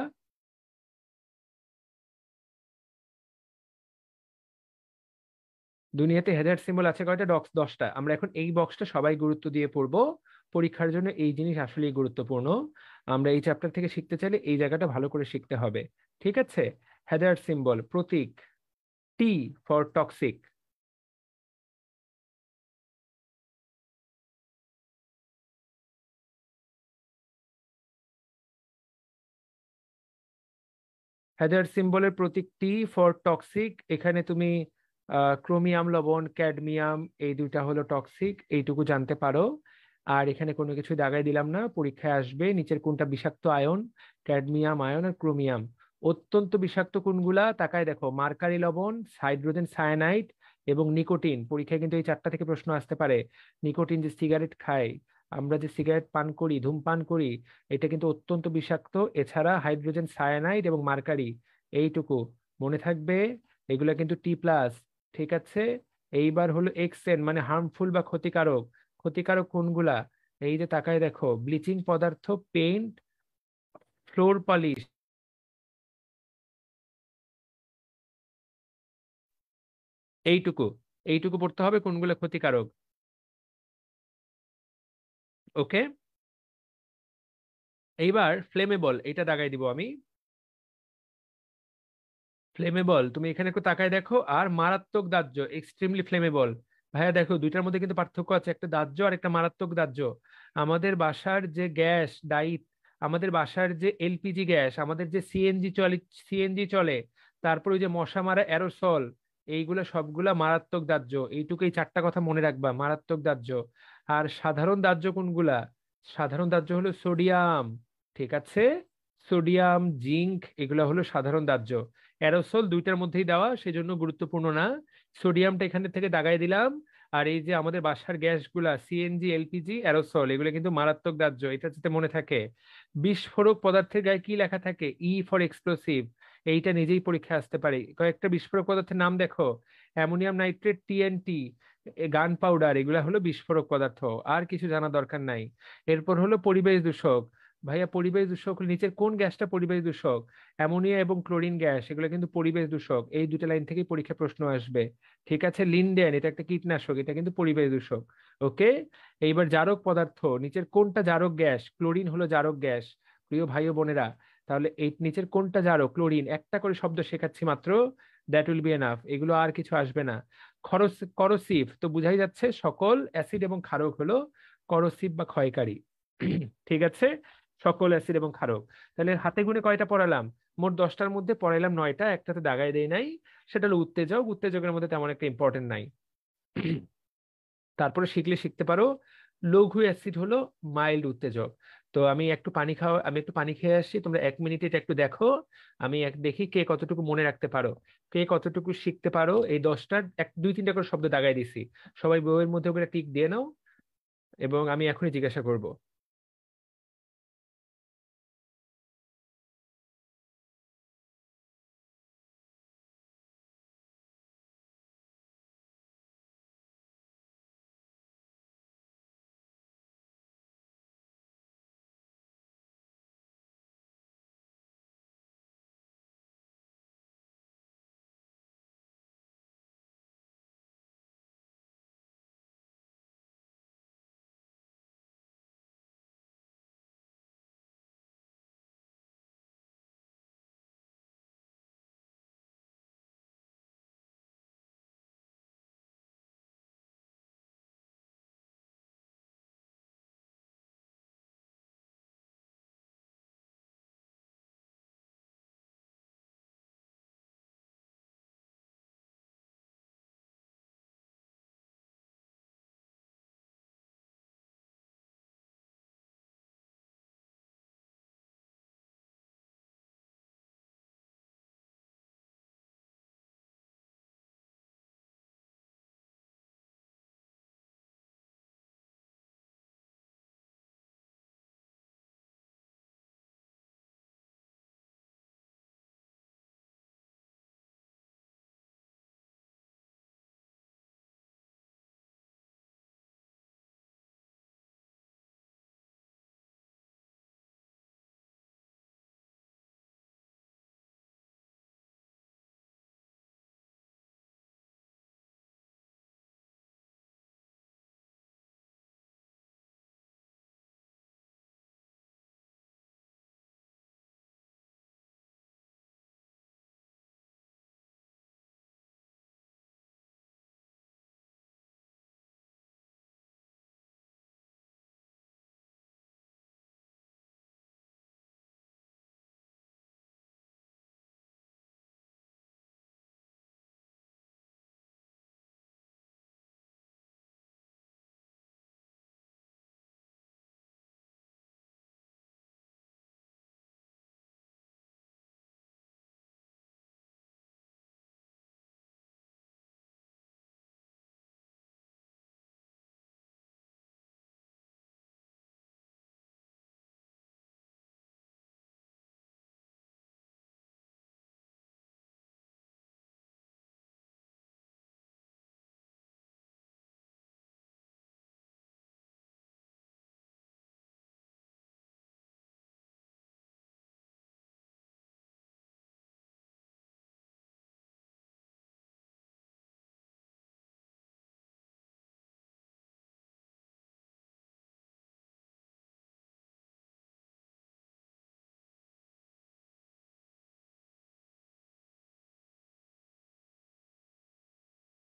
দুনিয়াতে হ্যাজার্ড সিম্বল আছে কয়টা? 10টা। আমরা এখন এই বক্সটা সবাই গুরুত্ব দিয়ে পড়বো, পরীক্ষার জন্য এই জিনিস আসলেই গুরুত্বপূর্ণ। আমরা এই চ্যাপ্টার থেকে শিখতে চাইলে এই জায়গাটা ভালো করে শিখতে হবে। ঠিক আছে, হ্যাজার্ড সিম্বল প্রতীক, টি ফর টক্সিক। হ্যাজার্ড সিম্বলের প্রতীক টি ফর টক্সিক। এখানে তুমি ক্রোমিয়াম লবণ, ক্যাডমিয়াম, এই দুইটা হলো টক্সিক, এইটুকু জানতে পারো। আর এখানে কোনো কিছু দাগাই দিলাম না, পরীক্ষায় আসবে নিচের কোনটা বিষাক্ত আয়ন, ক্যাডমিয়াম আয়ন আর ক্রোমিয়াম। অত্যন্ত বিষাক্ত কোনগুলা তাকায় দেখো, মার্কারি লবণ, হাইড্রোজেন সায়ানাইড এবং নিকোটিন। পরীক্ষায় কিন্তু এই 4টা থেকে প্রশ্ন আসতে পারে। নিকোটিন যে সিগারেট খাই, আমরা যে সিগারেট পান করি, ধূমপান করি, এটা কিন্তু অত্যন্ত বিষাক্ত। এছাড়া হাইড্রোজেন সায়ানাইড এবং মার্কারি, এইটুকু মনে থাকবে, এগুলা কিন্তু টি+। ঠিক আছে, এইবার হলো এক্সেন মানে হার্মফুল বা ক্ষতিকারক। ক্ষতিকারক কোনগুলা? এই যে তাকায় দেখো, ব্লিচিং পদার্থ, পেইন্ট, ফ্লোর পলিশ, এইটুকু। এইটুকু পড়তে হবে কোনগুলো ক্ষতিকারক। ওকে, এইবার ফ্লেমেবল, এটা দাগাই দিব আমি। ফ্লেমেবল তুমি এখানে একটু তাকায় দেখো, আর মারাত্মক দাহ্য, এক্সট্রিমলি ফ্লেমেবল। ভাইয়া দেখো দুইটার মধ্যে কিন্তু পার্থক্য আছে, একটা দাহ্য আর একটা মারাত্মক দাহ্য। আমাদের বাসার যে গ্যাস ডাইট, আমাদের বাসার যে এলপিজি গ্যাস, আমাদের যে সিএনজি চলে, তারপর ওই যে মশা মারা অ্যারোসল, এইগুলা সবগুলা মারাত্মক দাহ্য। এইটুকু, এই 4টা কথা মনে রাখবা, মারাত্মক দাহ্য। আর সাধারণ দাহ্য কোনগুলা? সাধারণ দাহ্য হলো সোডিয়াম। ঠিক আছে, সোডিয়াম, জিঙ্ক, এগুলো হলো সাধারণ দাহ্য। অ্যারোসল দুইটার মধ্যেই দেওয়া, সেজন্য গুরুত্বপূর্ণ না। সোডিয়ামটা এখানে থেকে দাগাই দিলাম। আর এই যে আমাদের বাসার গ্যাসগুলা, সিএনজি, এলপিজি, অ্যারোসল, এগুলো কিন্তু মারাত্মক দাহ্য, এটা যাতে মনে থাকে। বিস্ফোরক পদার্থের গায়ে কি লেখা থাকে? E for explosive. এইটা নিজেই পরীক্ষা আসতে পারে। কয়েকটা বিস্ফোরক পদার্থের নাম দেখো, অ্যামোনিয়াম নাইট্রেট, টিএনটি, গান পাউডার, এগুলা হলো বিস্ফোরক পদার্থ। আর কিছু জানা দরকার নাই। এরপর হলো পরিবেশ দূষক। ভাইয়া পরিবেশ দূষক নিচের কোন গ্যাসটা পরিবেশ দূষক? অ্যামোনিয়া এবং ক্লোরিন গ্যাস, এগুলো কিন্তু পরিবেশ দূষক। এই 2টা লাইন থেকেই পরীক্ষা প্রশ্ন আসবে। ঠিক আছে, লিনডেন, এটা একটা কীটনাশক, এটা কিন্তু পরিবেশ দূষক। ওকে, এইবার জারক পদার্থ, নিচের কোনটা জারক গ্যাস? ক্লোরিন হলো জারক গ্যাস, প্রিয় ভাই ও বোনেরা। তাহলে এই নিচের কোনটা জারক? ক্লোরিন। একটা করে শব্দ শেখাচ্ছি মাত্র, দ্যাট উইল বি এনাফ, এগুলো আর কিছু আসবে না। করোসিভ তো বুঝাই যাচ্ছে, সকল অ্যাসিড এবং ক্ষারক হলো করোসিভ বা ক্ষয়কারী। ঠিক আছে, সকল অ্যাসিড এবং ক্ষারক। তাহলে হাতে গুনে কয়টা পড়ালাম? মোট 10টার মধ্যে পড়াইলাম 9টা, একটাতে দাগাই দেই নাই, সেটা হলো উত্তেজক। উত্তেজকের মধ্যে তেমন একটা ইম্পর্টেন্ট নাই। তারপরে শিখলে শিখতে পারো লঘু অ্যাসিড হলো মাইল্ড উত্তেজক। তো আমি একটু পানি খেয়ে আসি, তোমরা 1 মিনিট এটা একটু দেখো। আমি দেখি কে কতটুকু মনে রাখতে পারো, কে কতটুকু শিখতে পারো। এই 10টার 2-3টা করে শব্দ দাগাই দিছি, সবাই বইয়ের মধ্যে করে টিক দিয়ে নাও, এবং আমি এখনই জিজ্ঞাসা করব।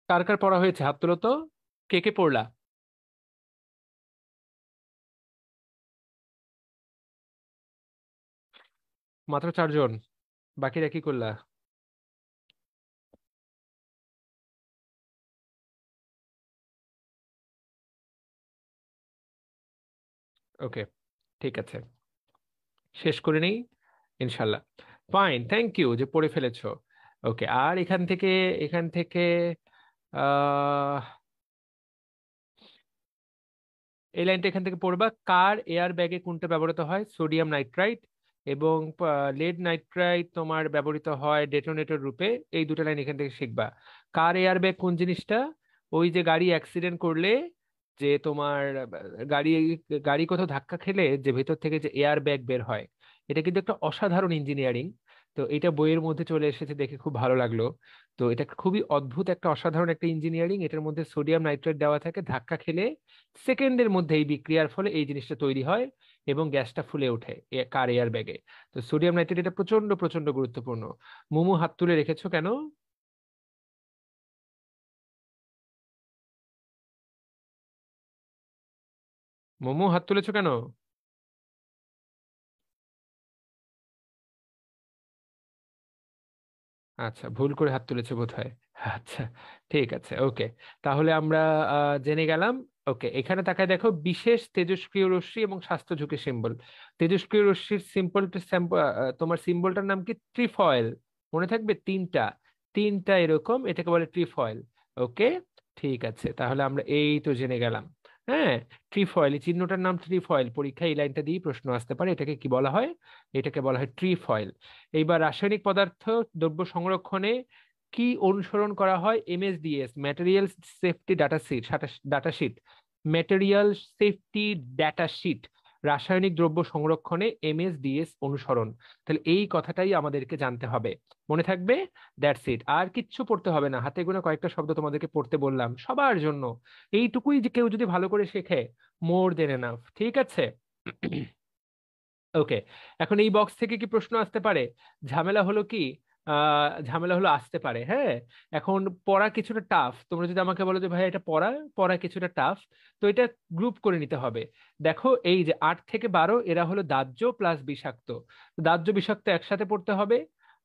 কার কার পড়া হয়েছে হাত তোলো তো, কে কে পড়লা? মাত্র 4 জন? বাকিরা কি করলা? ওকে, ঠিক আছে, শেষ করে নেই ইনশাল্লাহ। ফাইন, থ্যাংক ইউ যে পড়ে ফেলেছো। ওকে, আর এখান থেকে আহ এই লাইনটা এখান থেকে পড়বা। কার এয়ার ব্যাগে কোনটা ব্যবহৃত হয়? সোডিয়াম নাইট্রাইট এবং লেড নাইট্রাইট তোমার ব্যবহৃত হয় ডেটোনেটর রূপে। এই দুটো লাইন এখান থেকে শিখবা। কার এয়ার ব্যাগ কোন জিনিসটা? ওই যে গাড়ি অ্যাক্সিডেন্ট করলে যে তোমার গাড়ি গাড়ি কোথাও ধাক্কা খেলে যে ভেতর থেকে যে এয়ার ব্যাগ বের হয়, এটা কিন্তু একটা অসাধারণ ইঞ্জিনিয়ারিং। তো এটা বইয়ের মধ্যে চলে এসেছে, দেখে খুব ভালো লাগলো। তো এটা খুবই অদ্ভুত একটা অসাধারণ একটা ইঞ্জিনিয়ারিং। এটার মধ্যে সোডিয়াম নাইট্রেট দেওয়া থাকে, ধাক্কা খেলে সেকেন্ডের মধ্যে এই বিক্রিয়ার ফলে এই জিনিসটা তৈরি হয় এবং গ্যাসটা ফুলে ওঠে কার এয়ার ব্যাগে। তো সোডিয়াম নাইট্রেট এটা প্রচন্ড প্রচন্ড গুরুত্বপূর্ণ। মোমো হাত তুলে রেখেছো কেন? মোমো হাত তুলেছো কেন? আচ্ছা, ভুল করে হাত তুলেছে বোধহয়। আচ্ছা, ঠিক আছে, ওকে। তাহলে আমরা জেনে গেলাম। ওকে, এখানে তাকায় দেখো, বিশেষ তেজস্ক্রিয় রশ্মি এবং স্বাস্থ্য ঝুঁকি সিম্বল। তেজস্ক্রিয় রশ্মির সিম্বলটা, তোমার সিম্বলটার নাম কি? ট্রিফয়েল। মনে থাকবে, তিনটা, তিনটা এরকম, এটাকে বলে ট্রিফয়েল। ওকে, ঠিক আছে, তাহলে আমরা এই তো জেনে গেলাম। হ্যাঁ, ট্রিফয়েল, এই চিহ্নটার নাম ট্রিফয়েল, পরীক্ষায় এই লাইনটা দিয়ে প্রশ্ন আসতে পারে। এটাকে কি বলা হয়? এটাকে বলা হয় ট্রিফয়েল। এইবার রাসায়নিক পদার্থ দ্রব্য সংরক্ষণে কি অনুসরণ করা হয়? MSDS, material safety data sheet, data sheet, material safety data sheet, রাসায়নিক দ্রব্য সংরক্ষণে এমএসডিএস অনুসরণ। তাহলে এই কথাটাই আমাদেরকে জানতে হবে, মনে থাকবে। দ্যাটস ইট, আর কিচ্ছু পড়তে হবে না। হাতে গোনা কয়েকটা শব্দ তোমাদেরকে পড়তে বললাম সবার জন্য। এইটুকুই যে কেউ যদি ভালো করে শেখে, মোর দেন এনাফ। ঠিক আছে। ওকে, এখন এই বক্স থেকে কি প্রশ্ন আসতে পারে? ঝামেলা হলো কি, ঝামেলা হলো আসতে পারে, হ্যাঁ। এখন পড়া কিছুটা টাফ, তোমরা যদি আমাকে বলো যে ভাই এটা পড়া পড়া কিছুটা টাফ, তো এটা গ্রুপ করে নিতে হবে। দেখো, এই যে 8 থেকে 12, এরা হলো দাহ্য প্লাস বিষাক্ত। দাহ্য বিষাক্ত একসাথে পড়তে হবে,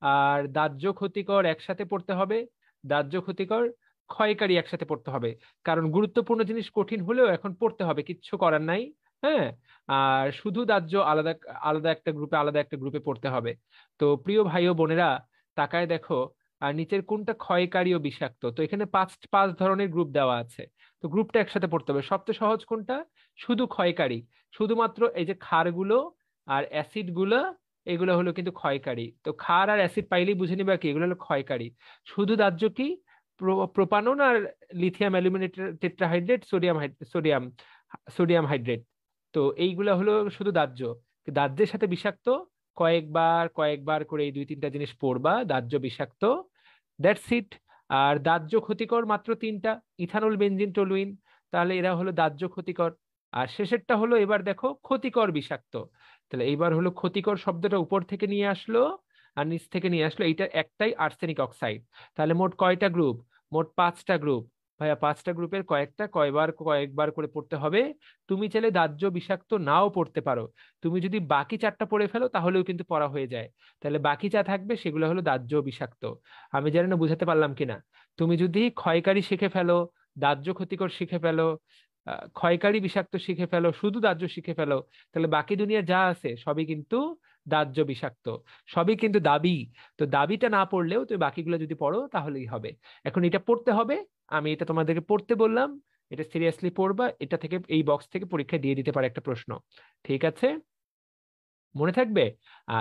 আর দাহ্য ক্ষতিকর একসাথে পড়তে হবে, দাহ্য ক্ষতিকর ক্ষয়কারী একসাথে পড়তে হবে। কারণ গুরুত্বপূর্ণ জিনিস কঠিন হলেও এখন পড়তে হবে, কিচ্ছু করার নাই। হ্যাঁ, আর শুধু দাহ্য আলাদা, আলাদা একটা গ্রুপে, আলাদা একটা গ্রুপে পড়তে হবে। তো প্রিয় ভাই ও বোনেরা, তাকায় দেখো, আর নিচের কোনটা ক্ষয়কারী ও বিষাক্ত? তো এখানে পাঁচ পাঁচ ধরনের গ্রুপ দেওয়া আছে। তো গ্রুপটা একসাথে পড়তে হবে। সবচেয়ে সহজ কোনটা? শুধু ক্ষয়কারী। শুধুমাত্র এই যে ক্ষারগুলো আর অ্যাসিড গুলো, এগুলো হলো কিন্তু ক্ষয়কারী। তো ক্ষার আর অ্যাসিড পাইলেই বুঝে নিবা কি এগুলো হলো ক্ষয়কারী। শুধু দাহ্য কি? প্রোপানন আর lithium aluminate tetrahydrate, sodium sodium sodium hydrate. তো এইগুলা হলো শুধু দাহ্য। দাহ্যের সাথে বিষাক্ত, কয়েকবার কয়েকবার করে এই 2-3টা জিনিস পড়বা, দাহ্য বিষাক্ত। That's it. আর দাহ্য ক্ষতিকর মাত্র তিনটা: ইথানল, বেনজিন, টলুইন। তাহলে এরা হলো দাহ্য ক্ষতিকর। আর শেষেরটা হলো, এবার দেখো, ক্ষতিকর বিষাক্ত। তাহলে এইবার হলো ক্ষতিকর শব্দটা উপর থেকে নিয়ে আসলো আর নিচ থেকে নিয়ে আসলো, এইটা একটাই আর্সেনিক অক্সাইড। তাহলে মোট কয়টা গ্রুপ? মোট 5টা গ্রুপ। ভাইয়া 5টা গ্রুপের কয়েকটা কয়বার কয়েকবার করে পড়তে হবে। তুমি চাইলে দাহ্য বিষাক্ত নাও পড়তে পারো। তুমি যদি বাকি 4টা পড়ে ফেলো তাহলেও কিন্তু পড়া হয়ে যায়। তাহলে বাকি যা থাকবে সেগুলো হলো দাহ্য বিষাক্ত। আমি জানি না বুঝাতে পারলাম কিনা। তুমি যদি ক্ষয়কারী শিখে ফেলো, দাহ্য ক্ষতিকর শিখে ফেলো, ক্ষয়কারী বিষাক্ত শিখে ফেলো, শুধু দাহ্য শিখে ফেলো, তাহলে বাকি দুনিয়া যা আছে সবই কিন্তু দাহ্য বিষাক্ত, সবই কিন্তু দাবি। তো দাবিটা না পড়লেও তুমি বাকিগুলো যদি পড়ো তাহলেই হবে। এখন এটা পড়তে হবে, আমি এটা তোমাদেরকে পড়তে বললাম। এটা সিরিয়াসলি পড়বা, এটা থেকে, এই বক্স থেকে পরীক্ষা দিয়ে দিতে পারে একটা প্রশ্ন। ঠিক আছে, মনে থাকবে।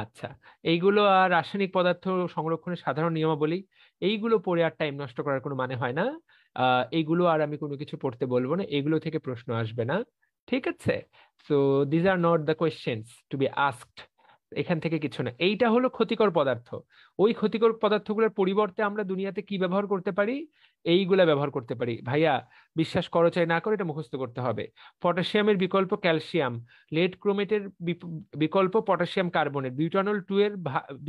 আচ্ছা, এইগুলো আর রাসায়নিক পদার্থ সংরক্ষণের সাধারণ নিয়মাবলী, এইগুলো পড়ে আর টাইম নষ্ট করার কোনো মানে হয় না। এইগুলো আর আমি কোনো কিছু পড়তে বলবো না, এগুলো থেকে প্রশ্ন আসবে না। ঠিক আছে। So these are not the questions to B asked. এখান থেকে কিছু না। এইটা হলো ক্ষতিকর পদার্থ। ওই ক্ষতিকর পদার্থগুলোর পরিবর্তে আমরা দুনিয়াতে কি ব্যবহার করতে পারি? এইগুলা ব্যবহার করতে পারি ভাইয়া। বিশ্বাস করো চাই না করো, এটা মুখস্থ করতে হবে। পটাশিয়ামের বিকল্প ক্যালসিয়াম, লেড ক্রোমেটের বিকল্প পটাশিয়াম কার্বনেট, বিউটানল 2 এর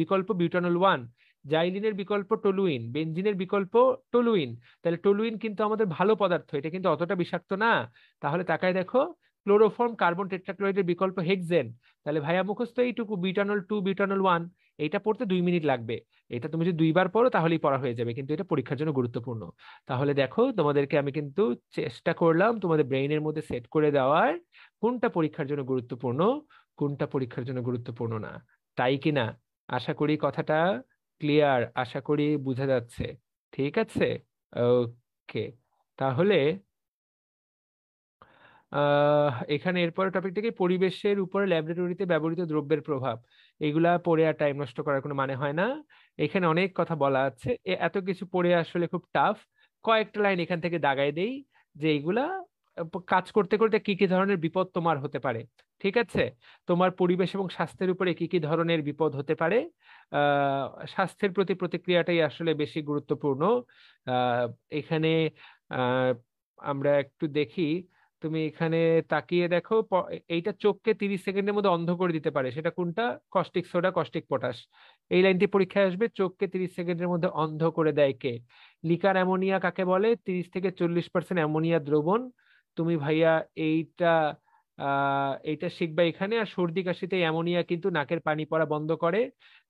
বিকল্প বিউটানল 1, জাইলিনের বিকল্প টলুইন, বেনজিনের বিকল্প টলুইন। তাহলে টলুইন কিন্তু আমাদের ভালো পদার্থ, এটা কিন্তু অতটা বিষাক্ত না। তাহলে তাকায় দেখো, ক্লোরোফর্ম কার্বন টেট্রাক্লোরাইডের বিকল্প হেক্সেন। তাহলে ভাইয়া মুখস্থ এইটুকু, বিউটানল 2, বিউটানল 1। এইটা পড়তে 2 মিনিট লাগবে। এটা তুমি যদি 2বার পড়ো তাহলেই পড়া হয়ে যাবে, কিন্তু এটা পরীক্ষার জন্য গুরুত্বপূর্ণ। তাহলে দেখো, তোমাদেরকে আমি কিন্তু চেষ্টা করলাম তোমাদের ব্রেইনের মধ্যে সেট করে দেওয়ার, কোনটা পরীক্ষার জন্য গুরুত্বপূর্ণ, কোনটা পরীক্ষার জন্য গুরুত্বপূর্ণ না। তাই কি না? আশা করি কথাটা ক্লিয়ার, আশা করি বোঝা যাচ্ছে। ঠিক আছে, ওকে। তাহলে এখানে এরপরে টপিক থেকে, পরিবেশের উপরে ল্যাবরেটরিতে ব্যবহৃত দ্রব্যের প্রভাব। এগুলা পড়ে আর টাইম নষ্ট করার কোনো মানে হয় না। এখানে অনেক কথা বলা আছে, এত কিছু পড়ে আসলে খুব টাফ। কয়েকটা লাইন এখান থেকে দাগাই দেই, যে এইগুলা কাজ করতে করতে কি কি ধরনের বিপদ তোমার হতে পারে। ঠিক আছে, তোমার পরিবেশ এবং স্বাস্থ্যের উপরে কি কি ধরনের বিপদ হতে পারে। আহ স্বাস্থ্যের প্রতি প্রতিক্রিয়াটাই আসলে বেশি গুরুত্বপূর্ণ। আহ এখানে আহ আমরা একটু দেখি, তুমি এখানে তাকিয়ে দেখো, এইটা চোখকে 30 সেকেন্ডের মধ্যে অন্ধ করে দিতে পারে, সেটা কোনটা? Caustic soda, caustic potash. এই লাইনটি পরীক্ষায় আসবে, চোখকে 30 সেকেন্ডের মধ্যে অন্ধ করে দেয় কে? লিকার অ্যামোনিয়া কাকে বলে? 30 থেকে 40% অ্যামোনিয়া দ্রবণ। তুমি ভাইয়া এইটা এইটা শিখবা এখানে। আর সর্দি কাশিতে অ্যামোনিয়া কিন্তু নাকের পানি পড়া বন্ধ করে।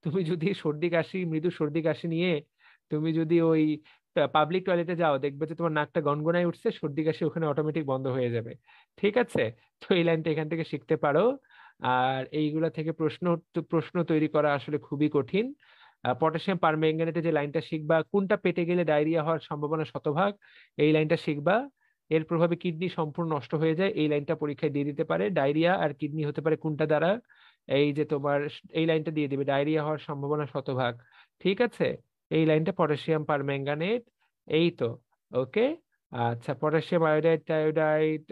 তুমি যদি সর্দি কাশি, মৃদু সর্দি কাশি নিয়ে তুমি যদি ওই পাবলিক টয়লেটে যাও, দেখবে যে তোমার নাকটা গনগনায় উঠছে, সর্দি কাশি ওখানে অটোমেটিক বন্ধ হয়ে যাবে। ঠিক আছে? তো এই লাইনটা এখান থেকে শিখতে পারো। আর এইগুলা থেকে প্রশ্ন তৈরি করা আসলে খুবই কঠিন। পটাশিয়াম পারম্যাঙ্গানেটে যে লাইনটা শিখবা, কোনটা পেটে গেলে ডায়রিয়া হওয়ার সম্ভাবনা শতভাগ, এই লাইনটা শিখবা। এর প্রভাবে কিডনি সম্পূর্ণ নষ্ট হয়ে যায়, এই লাইনটা পরীক্ষায় দিয়ে দিতে পারে। ডায়রিয়া আর কিডনি হতে পারে কোনটা দ্বারা, এই যে তোমার এই লাইনটা দিয়ে দিবে, ডায়রিয়া হওয়ার সম্ভাবনা শতভাগ। ঠিক আছে? এই লাইনটা পটাশিয়াম পারম্যাঙ্গানেট। এই তো। ওকে। আচ্ছা, পটাশিয়াম আয়োডাইড টায়োডাইড,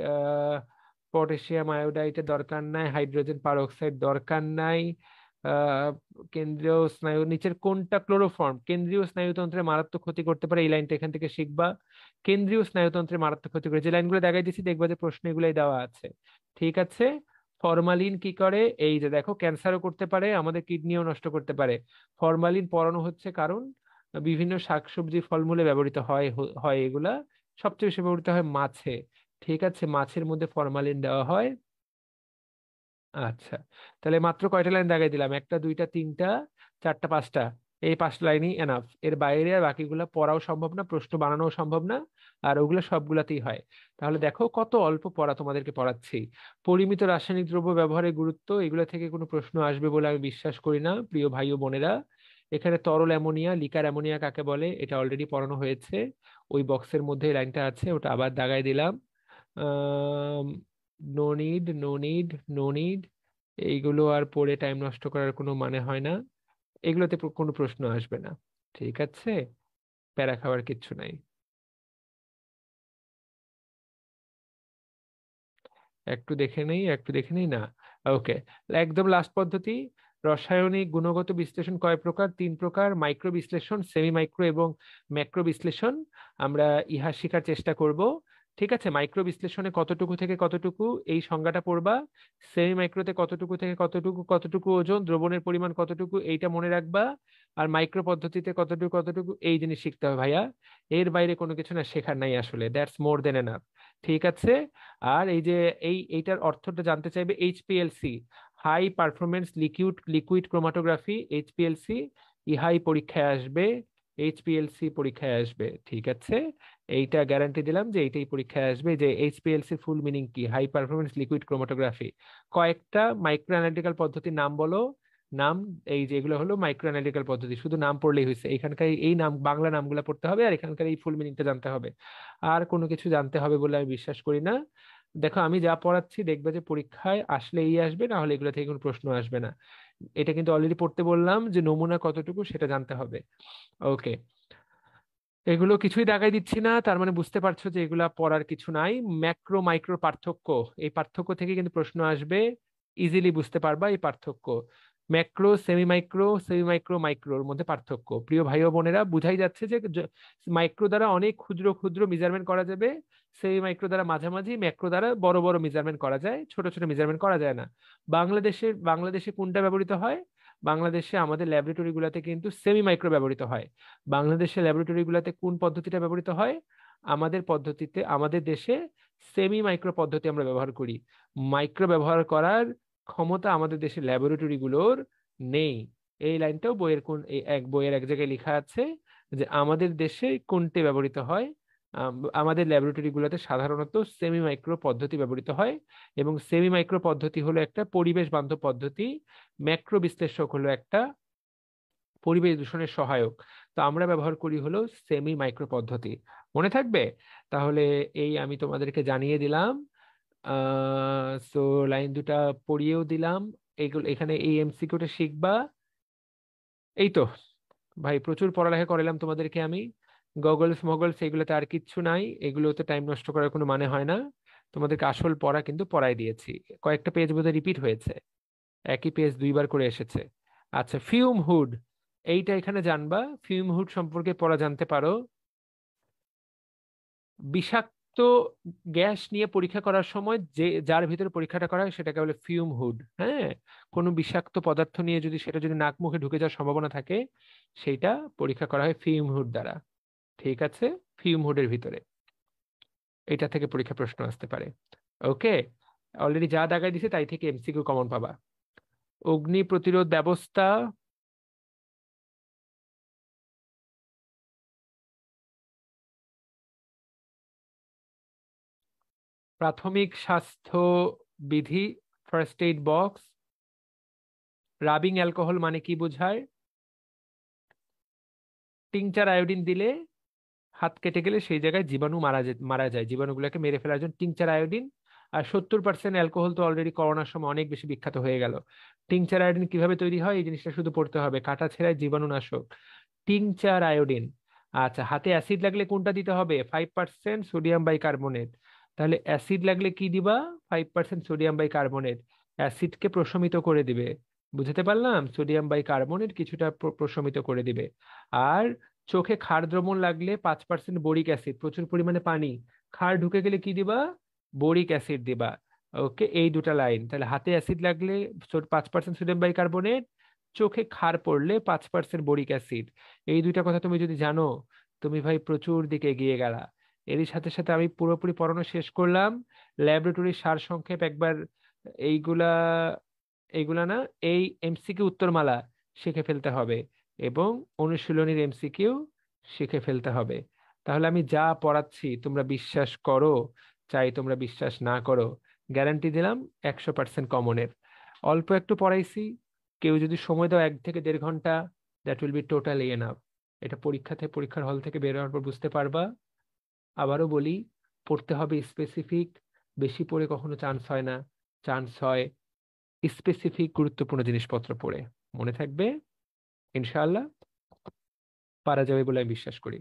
পটাশিয়াম আয়োডাইডের দরকার নাই, হাইড্রোজেন পারঅক্সাইড দরকার নাই। আহ কেন্দ্রীয় স্নায়ু নিচের কোনটা ক্লোরোফর্ম কেন্দ্রীয় স্নায়ুতন্ত্রের মারাত্মক ক্ষতি করতে পারে, এই লাইনটা এখান থেকে শিখবা। কেন্দ্রীয় স্নায়ুতন্ত্রের মারাত্মক ক্ষতি করে, যে লাইনগুলো দেখাই দিচ্ছি দেখবা যে প্রশ্ন এগুলাই দেওয়া আছে। ঠিক আছে? ফরমালিন কি করে, এই যে দেখো, ক্যান্সারও করতে পারে, আমাদের কিডনিও নষ্ট করতে পারে। ফরমালিন পরানো হচ্ছে কারণ বিভিন্ন শাকসবজি ফলমূলে ব্যবহৃত হয় হয় এগুলা। সবচেয়ে বেশি ব্যবহৃত হয় মাছে। ঠিক আছে? মাছের মধ্যে ফরমালিন দেওয়া হয়। আচ্ছা, তাহলে মাত্র কয়টা লাইন দাগাই দিলাম? একটা, দুইটা, তিনটা, চারটা, পাঁচটা। এই 5 লাইনই এনাফ। এর বাইরে আর বাকিগুলা পড়াও সম্ভব না, প্রশ্ন বানানোও সম্ভব না। আর ওগুলো সবগুলাতেই হয়। তাহলে দেখো কত অল্প পড়া তোমাদেরকে পড়াচ্ছি। পরিমিত রাসায়নিক দ্রব্য ব্যবহারের গুরুত্ব, এগুলো থেকে কোনো প্রশ্ন আসবে বলে আমি বিশ্বাস করি না, প্রিয় ভাই ও বোনেরা। এখানে তরল অ্যামোনিয়া, লিকার অ্যামোনিয়া কাকে বলে, এটা অলরেডি পড়ানো হয়েছে। ওই বক্সের মধ্যে লাইনটা আছে, ওটা আবার দাগাই দিলাম। No need, no need, no need. এইগুলো আর পড়ে টাইম নষ্ট করার কোনো মানে হয় না। এগুলোতে কোনো প্রশ্ন আসবে না। ঠিক আছে? প্যারা খাওয়ার কিচ্ছু নাই। একটু দেখে নেই, একটু দেখে নেই না। ওকে। একদম লাস্ট পদ্ধতি, রাসায়নিক গুণগত বিশ্লেষণ কয় প্রকার? 3 প্রকার: মাইক্রো বিশ্লেষণ, সেমি মাইক্রো এবং ম্যাক্রো বিশ্লেষণ। আমরা ইহা শেখার চেষ্টা করব। ঠিক আছে? মাইক্রো বিশ্লেষণে কতটুকু থেকে কতটুকু, এই সংজ্ঞাটা পড়বা। সেমি মাইক্রোতে কতটুকু থেকে কতটুকু, কতটুকু ওজন, দ্রবণের পরিমাণ কতটুকু, এইটা মনে রাখবা। আর মাইক্রো পদ্ধতিতে কতটুকু কতটুকু, এই জিনিস শিখতে হবে ভাইয়া। এর বাইরে কোনো কিছু না শেখার নাই আসলে, দ্যাটস মোর দেন এনাফ। ঠিক আছে? আর এই যে এইটার অর্থটা জানতে চাইবে, HPLC, high performance liquid liquid chromatography, HPLC ইহাই পরীক্ষায় আসবে। এইচপিএলসি পরীক্ষায় আসবে। ঠিক আছে? এইটা গ্যারান্টি দিলাম যে এইটাই পরীক্ষায় আসবে, যে এইচপিএলসি ফুল মিনিং কি, হাই পারফরমেন্স লিকুইড ক্রোমাটোগ্রাফি। কয়েকটা মাইক্রো অ্যানালিটিক্যাল পদ্ধতির নাম বলো। নাম, এই যে এগুলো হলো মাইক্রো অ্যানালিটিক্যাল পদ্ধতি, শুধু নাম পড়লেই হয়েছে। এখানকার এই নাম, বাংলা নামগুলো পড়তে হবে, আর এখানকার এই ফুল মিনিংটা জানতে হবে। আর কোনো কিছু জানতে হবে বলে আমি বিশ্বাস করি না। দেখো আমি যা পড়াচ্ছি দেখবে যে পরীক্ষায় আসলে এই আসবে, না হলে এগুলো থেকে কোনো প্রশ্ন আসবে না। এটা কিন্তু অলরেডি পড়তে বললাম, যে নমুনা কতটুকু সেটা জানতে হবে। ওকে। এগুলো কিছুই দেখাই দিচ্ছি না, তার মানে বুঝতে পারছো যে এগুলা পড়ার কিছু নাই। ম্যাক্রো মাইক্রো পার্থক্য, এই পার্থক্য থেকে কিন্তু প্রশ্ন আসবে। ইজিলি বুঝতে পারবা এই পার্থক্য। Macro, semi micro, semi micro, মাইক্রোর মধ্যে পার্থক্য, প্রিয় ভাই ও বোনেরা, বুঝাই যাচ্ছে যে মাইক্রো দ্বারা অনেক ক্ষুদ্র ক্ষুদ্র মেজারমেন্ট করা যাবে, সেমি মাইক্রো দ্বারা মাঝামাঝি, ম্যাক্রো দ্বারা বড় বড় মেজারমেন্ট করা যায়, ছোট ছোট মেজারমেন্ট করা যায় না। বাংলাদেশে কোনটা ব্যবহৃত হয়? বাংলাদেশে আমাদের ল্যাবরেটরি গুলাতে কিন্তু সেমি মাইক্রো ব্যবহৃত হয়। বাংলাদেশের ল্যাবরেটরি গুলাতে কোন পদ্ধতিটা ব্যবহৃত হয়? আমাদের দেশে সেমি মাইক্রো পদ্ধতি আমরা ব্যবহার করি। মাইক্রো ব্যবহার করার ক্ষমতা আমাদের দেশের ল্যাবরেটরি গুলোর নেই। এই লাইনটাও বইয়ের এক জায়গায় লেখা আছে, যে আমাদের দেশে কোনটি ব্যবহৃত হয়। আমাদের ল্যাবরেটরি গুলোতে সাধারণত সেমি মাইক্রো পদ্ধতি ব্যবহৃত হয়। এবং সেমি মাইক্রো পদ্ধতি হলো একটা পরিবেশ বান্ধব পদ্ধতি, ম্যাক্রো বিশ্লেষক হলো একটা পরিবেশ দূষণের সহায়ক। তো আমরা ব্যবহার করি হলো সেমি মাইক্রো পদ্ধতি। মনে থাকবে? তাহলে এই আমি তোমাদেরকে জানিয়ে দিলাম। সো লাইন দুটা পড়িয়েও দিলাম। এগুলো এখানে এই এমসিকিউটা শিখবা। এই তো ভাই, প্রচুর পড়ালেখা করালাম তোমাদেরকে আমি। গগলস মগলস এগুলোতে আর কিচ্ছু নাই, এগুলোতে টাইম নষ্ট করার কোনো মানে হয় না। তোমাদেরকে আসল পড়া কিন্তু পড়াই দিয়েছি। কয়েকটা পেজ বোধহয় রিপিট হয়েছে, একই পেজ দুইবার করে এসেছে। আচ্ছা, ফিউম হুড, এইটা এখানে জানবা। ফিউম হুড সম্পর্কে পড়া জানতে পারো। বিষাক্ত গ্যাস নিয়ে পরীক্ষা করার সময় যার ভিতরে পরীক্ষাটা করা হয় সেটাকে বলে ফিউম হুড। হ্যাঁ, কোনো বিষাক্ত পদার্থ নিয়ে সেটা যদি নাক মুখে ঢুকে যাওয়ার সম্ভাবনা থাকে, সেইটা পরীক্ষা করা হয় ফিউম হুড দ্বারা। ঠিক আছে? ফিউম হুডের ভিতরে এটা থেকে পরীক্ষা প্রশ্ন আসতে পারে। ওকে। অলরেডি যা দাগাই দিছে তাই থেকে এমসিকিউ কমন পাবা। অগ্নি প্রতিরোধ ব্যবস্থা, প্রাথমিক স্বাস্থ্য বিধি, first aid box. Rubbing alcohol মানে কি বোঝায়? টিংচার আয়োডিন দিলে হাত কেটে গেলে সেই জায়গায় জীবাণু মারা যায়, জীবাণুগুলোকে মেরে ফেলার জন্য টিংচার আয়োডিন। আর 70% অ্যালকোহল তো অলরেডি করোনার সময় অনেক বেশি বিখ্যাত হয়ে গেল। টিংচার আয়োডিন কিভাবে তৈরি হয় এই জিনিসটা শুধু পড়তে হবে, কাটা ছেঁড়ায় জীবাণুনাশক টিংচার আয়োডিন। আচ্ছা, হাতে অ্যাসিড লাগলে কোনটা দিতে হবে? 5% সোডিয়াম বাইকার্বনেট। তাহলে অ্যাসিড লাগলে কি দিবা? 5% সোডিয়াম বাইকার্বনেট। অ্যাসিডকে প্রশমিত করে দিবে, বুঝতে পারলাম? সোডিয়াম বাইকার্বনেট কিছুটা প্রশমিত করে দিবে। আর চোখে ক্ষার দ্রবণ লাগলে 5% বোরিক অ্যাসিড, প্রচুর পরিমাণে পানি, ক্ষার ঢুকে গেলে কি দিবা? বোরিক অ্যাসিড দিবা। ওকে, এই দুটা লাইন। তাহলে হাতে অ্যাসিড লাগলে 5% সোডিয়াম বাইকার্বনেট, চোখে ক্ষার পড়লে 5% বোরিক অ্যাসিড। এই দুইটা কথা তুমি যদি জানো, তুমি ভাই প্রচুর দিকে এগিয়ে গেলা। এরই সাথে সাথে আমি পুরোপুরি পড়ানো শেষ করলাম। ল্যাবরেটরির সার সংক্ষেপ একবার এইগুলা এইগুলা না, এই এমসিকিউ উত্তরমালা শিখে ফেলতে হবে এবং অনুশীলনীর এমসিকিউ শিখে ফেলতে হবে। তাহলে আমি যা পড়াচ্ছি তোমরা বিশ্বাস করো, চাই তোমরা বিশ্বাস না করো, গ্যারান্টি দিলাম 100% কমনের। অল্প একটু পড়াইছি, কেউ যদি সময় দাও 1 থেকে 1.5 ঘন্টা, that will be totally enough. এটা পরীক্ষার হল থেকে বের হওয়ার পর বুঝতে পারবা। আবারও বলি, পড়তে হবে স্পেসিফিক, বেশি পড়ে কখনো চান্স হয় না। চান্স হয় স্পেসিফিক গুরুত্বপূর্ণ জিনিসপত্র পড়ে। মনে থাকবে, ইনশাআল্লাহ পারা যাবে বলে আমি বিশ্বাস করি।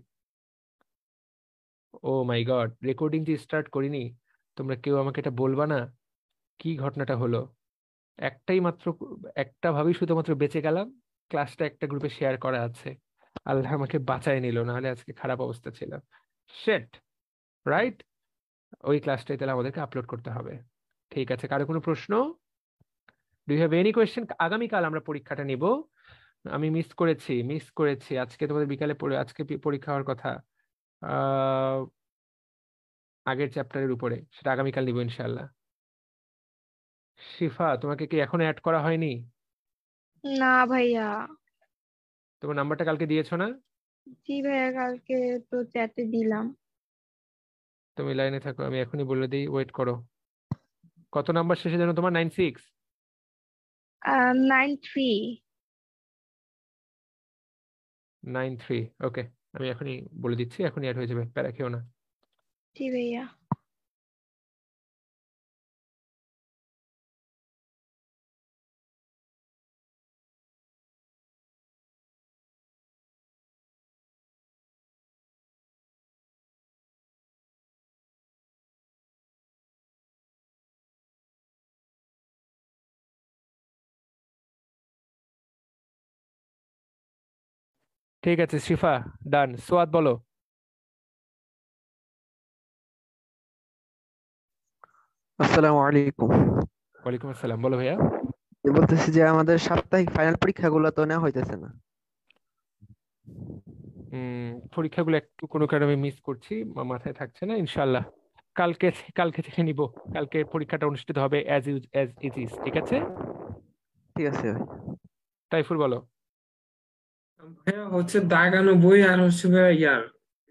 ও মাই গড, রেকর্ডিং যে স্টার্ট করিনি, তোমরা কেউ আমাকে এটা বলবা না কি ঘটনাটা হলো? একটাই মাত্র, একটা ভাবেই শুধুমাত্র বেঁচে গেলাম, ক্লাসটা একটা গ্রুপে শেয়ার করা আছে। আল্লাহ আমাকে বাঁচায় নিল, নাহলে আজকে খারাপ অবস্থা ছিল। শেট, রাইট? ওই ক্লাসটাই তাহলে আমাদেরকে আপলোড করতে হবে। ঠিক আছে, কারো কোনো প্রশ্ন? Do you have any question? আগামীকাল আমরা পরীক্ষাটা নিব। আমি মিস করেছি আজকে তোমাদের বিকালে পড়ে, আজকে পরীক্ষা হওয়ার কথা আহ আগের চ্যাপ্টারের উপরে, সেটা আগামীকাল নিব ইনশাআল্লাহ। শিফা, তোমাকে কি এখনো অ্যাড করা হয়নি? না ভাইয়া। তোমার নাম্বারটা কালকে দিয়েছো না? জি ভাইয়া, কালকে তো চ্যাটে দিলাম। তুমি লাইনে থাকো, আমি এখনই বলে দিই, ওয়েট করো। কত নাম্বার শেষে যেন তোমার? 96? 9-3। 93, ওকে। আমি এখনই বলে দিচ্ছি, এখনই অ্যাড হয়ে যাবে, প্যারা খেও না। জি ভাইয়া। ঠিক আছে শিফা, ডান। সোয়াদ বলো। আসসালামু আলাইকুম। ওয়ালাইকুম আসসালাম, বলো ভাইয়া। বলতেছি যে আমাদের সাপ্তাহিক ফাইনাল পরীক্ষাগুলো তো নেওয়া হইতেছে না। পরীক্ষাগুলো একটু কোনো কারণে মিস করছি, মাথায় থাকছে না। ইনশাল্লাহ কালকে কালকে থেকে নিব। কালকে পরীক্ষাটা অনুষ্ঠিত হবে অ্যাজ ইট ইজ, ঠিক আছে? ঠিক আছে ভাই। তাইফুর বলো। ভাইয়া হচ্ছে দাগানো বই আর হচ্ছে ভাইয়া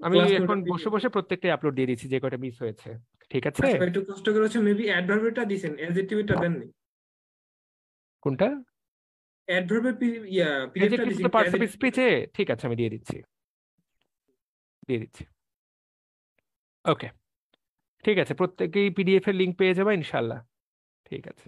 আমি ক্লাস এখন নোটটা বসে পিডিএফ। বসে প্রত্যেকটাই আপলোড দিয়ে দিচ্ছি, যে কটা মিস হয়েছে। ঠিক আছে? আচ্ছা ভাই, একটু কষ্ট করে হচ্ছে মেবি অ্যাডভার্বটা দিছেন, অ্যাডজেক্টিভটা দেননি। কোনটা? অ্যাডভার্বের পিডিএফটা অ্যাডজেক্টিভ দিছেন তো একটু পার্টস অফ অ্যাডজেক্টিভটা দেন। স্পিচে। ঠিক আছে, আমি দিয়ে দিচ্ছি। ওকে, ঠিক আছে, প্রত্যেকেই পিডিএফ এর লিংক পেয়ে যাবে ইনশাল্লাহ। ঠিক আছে।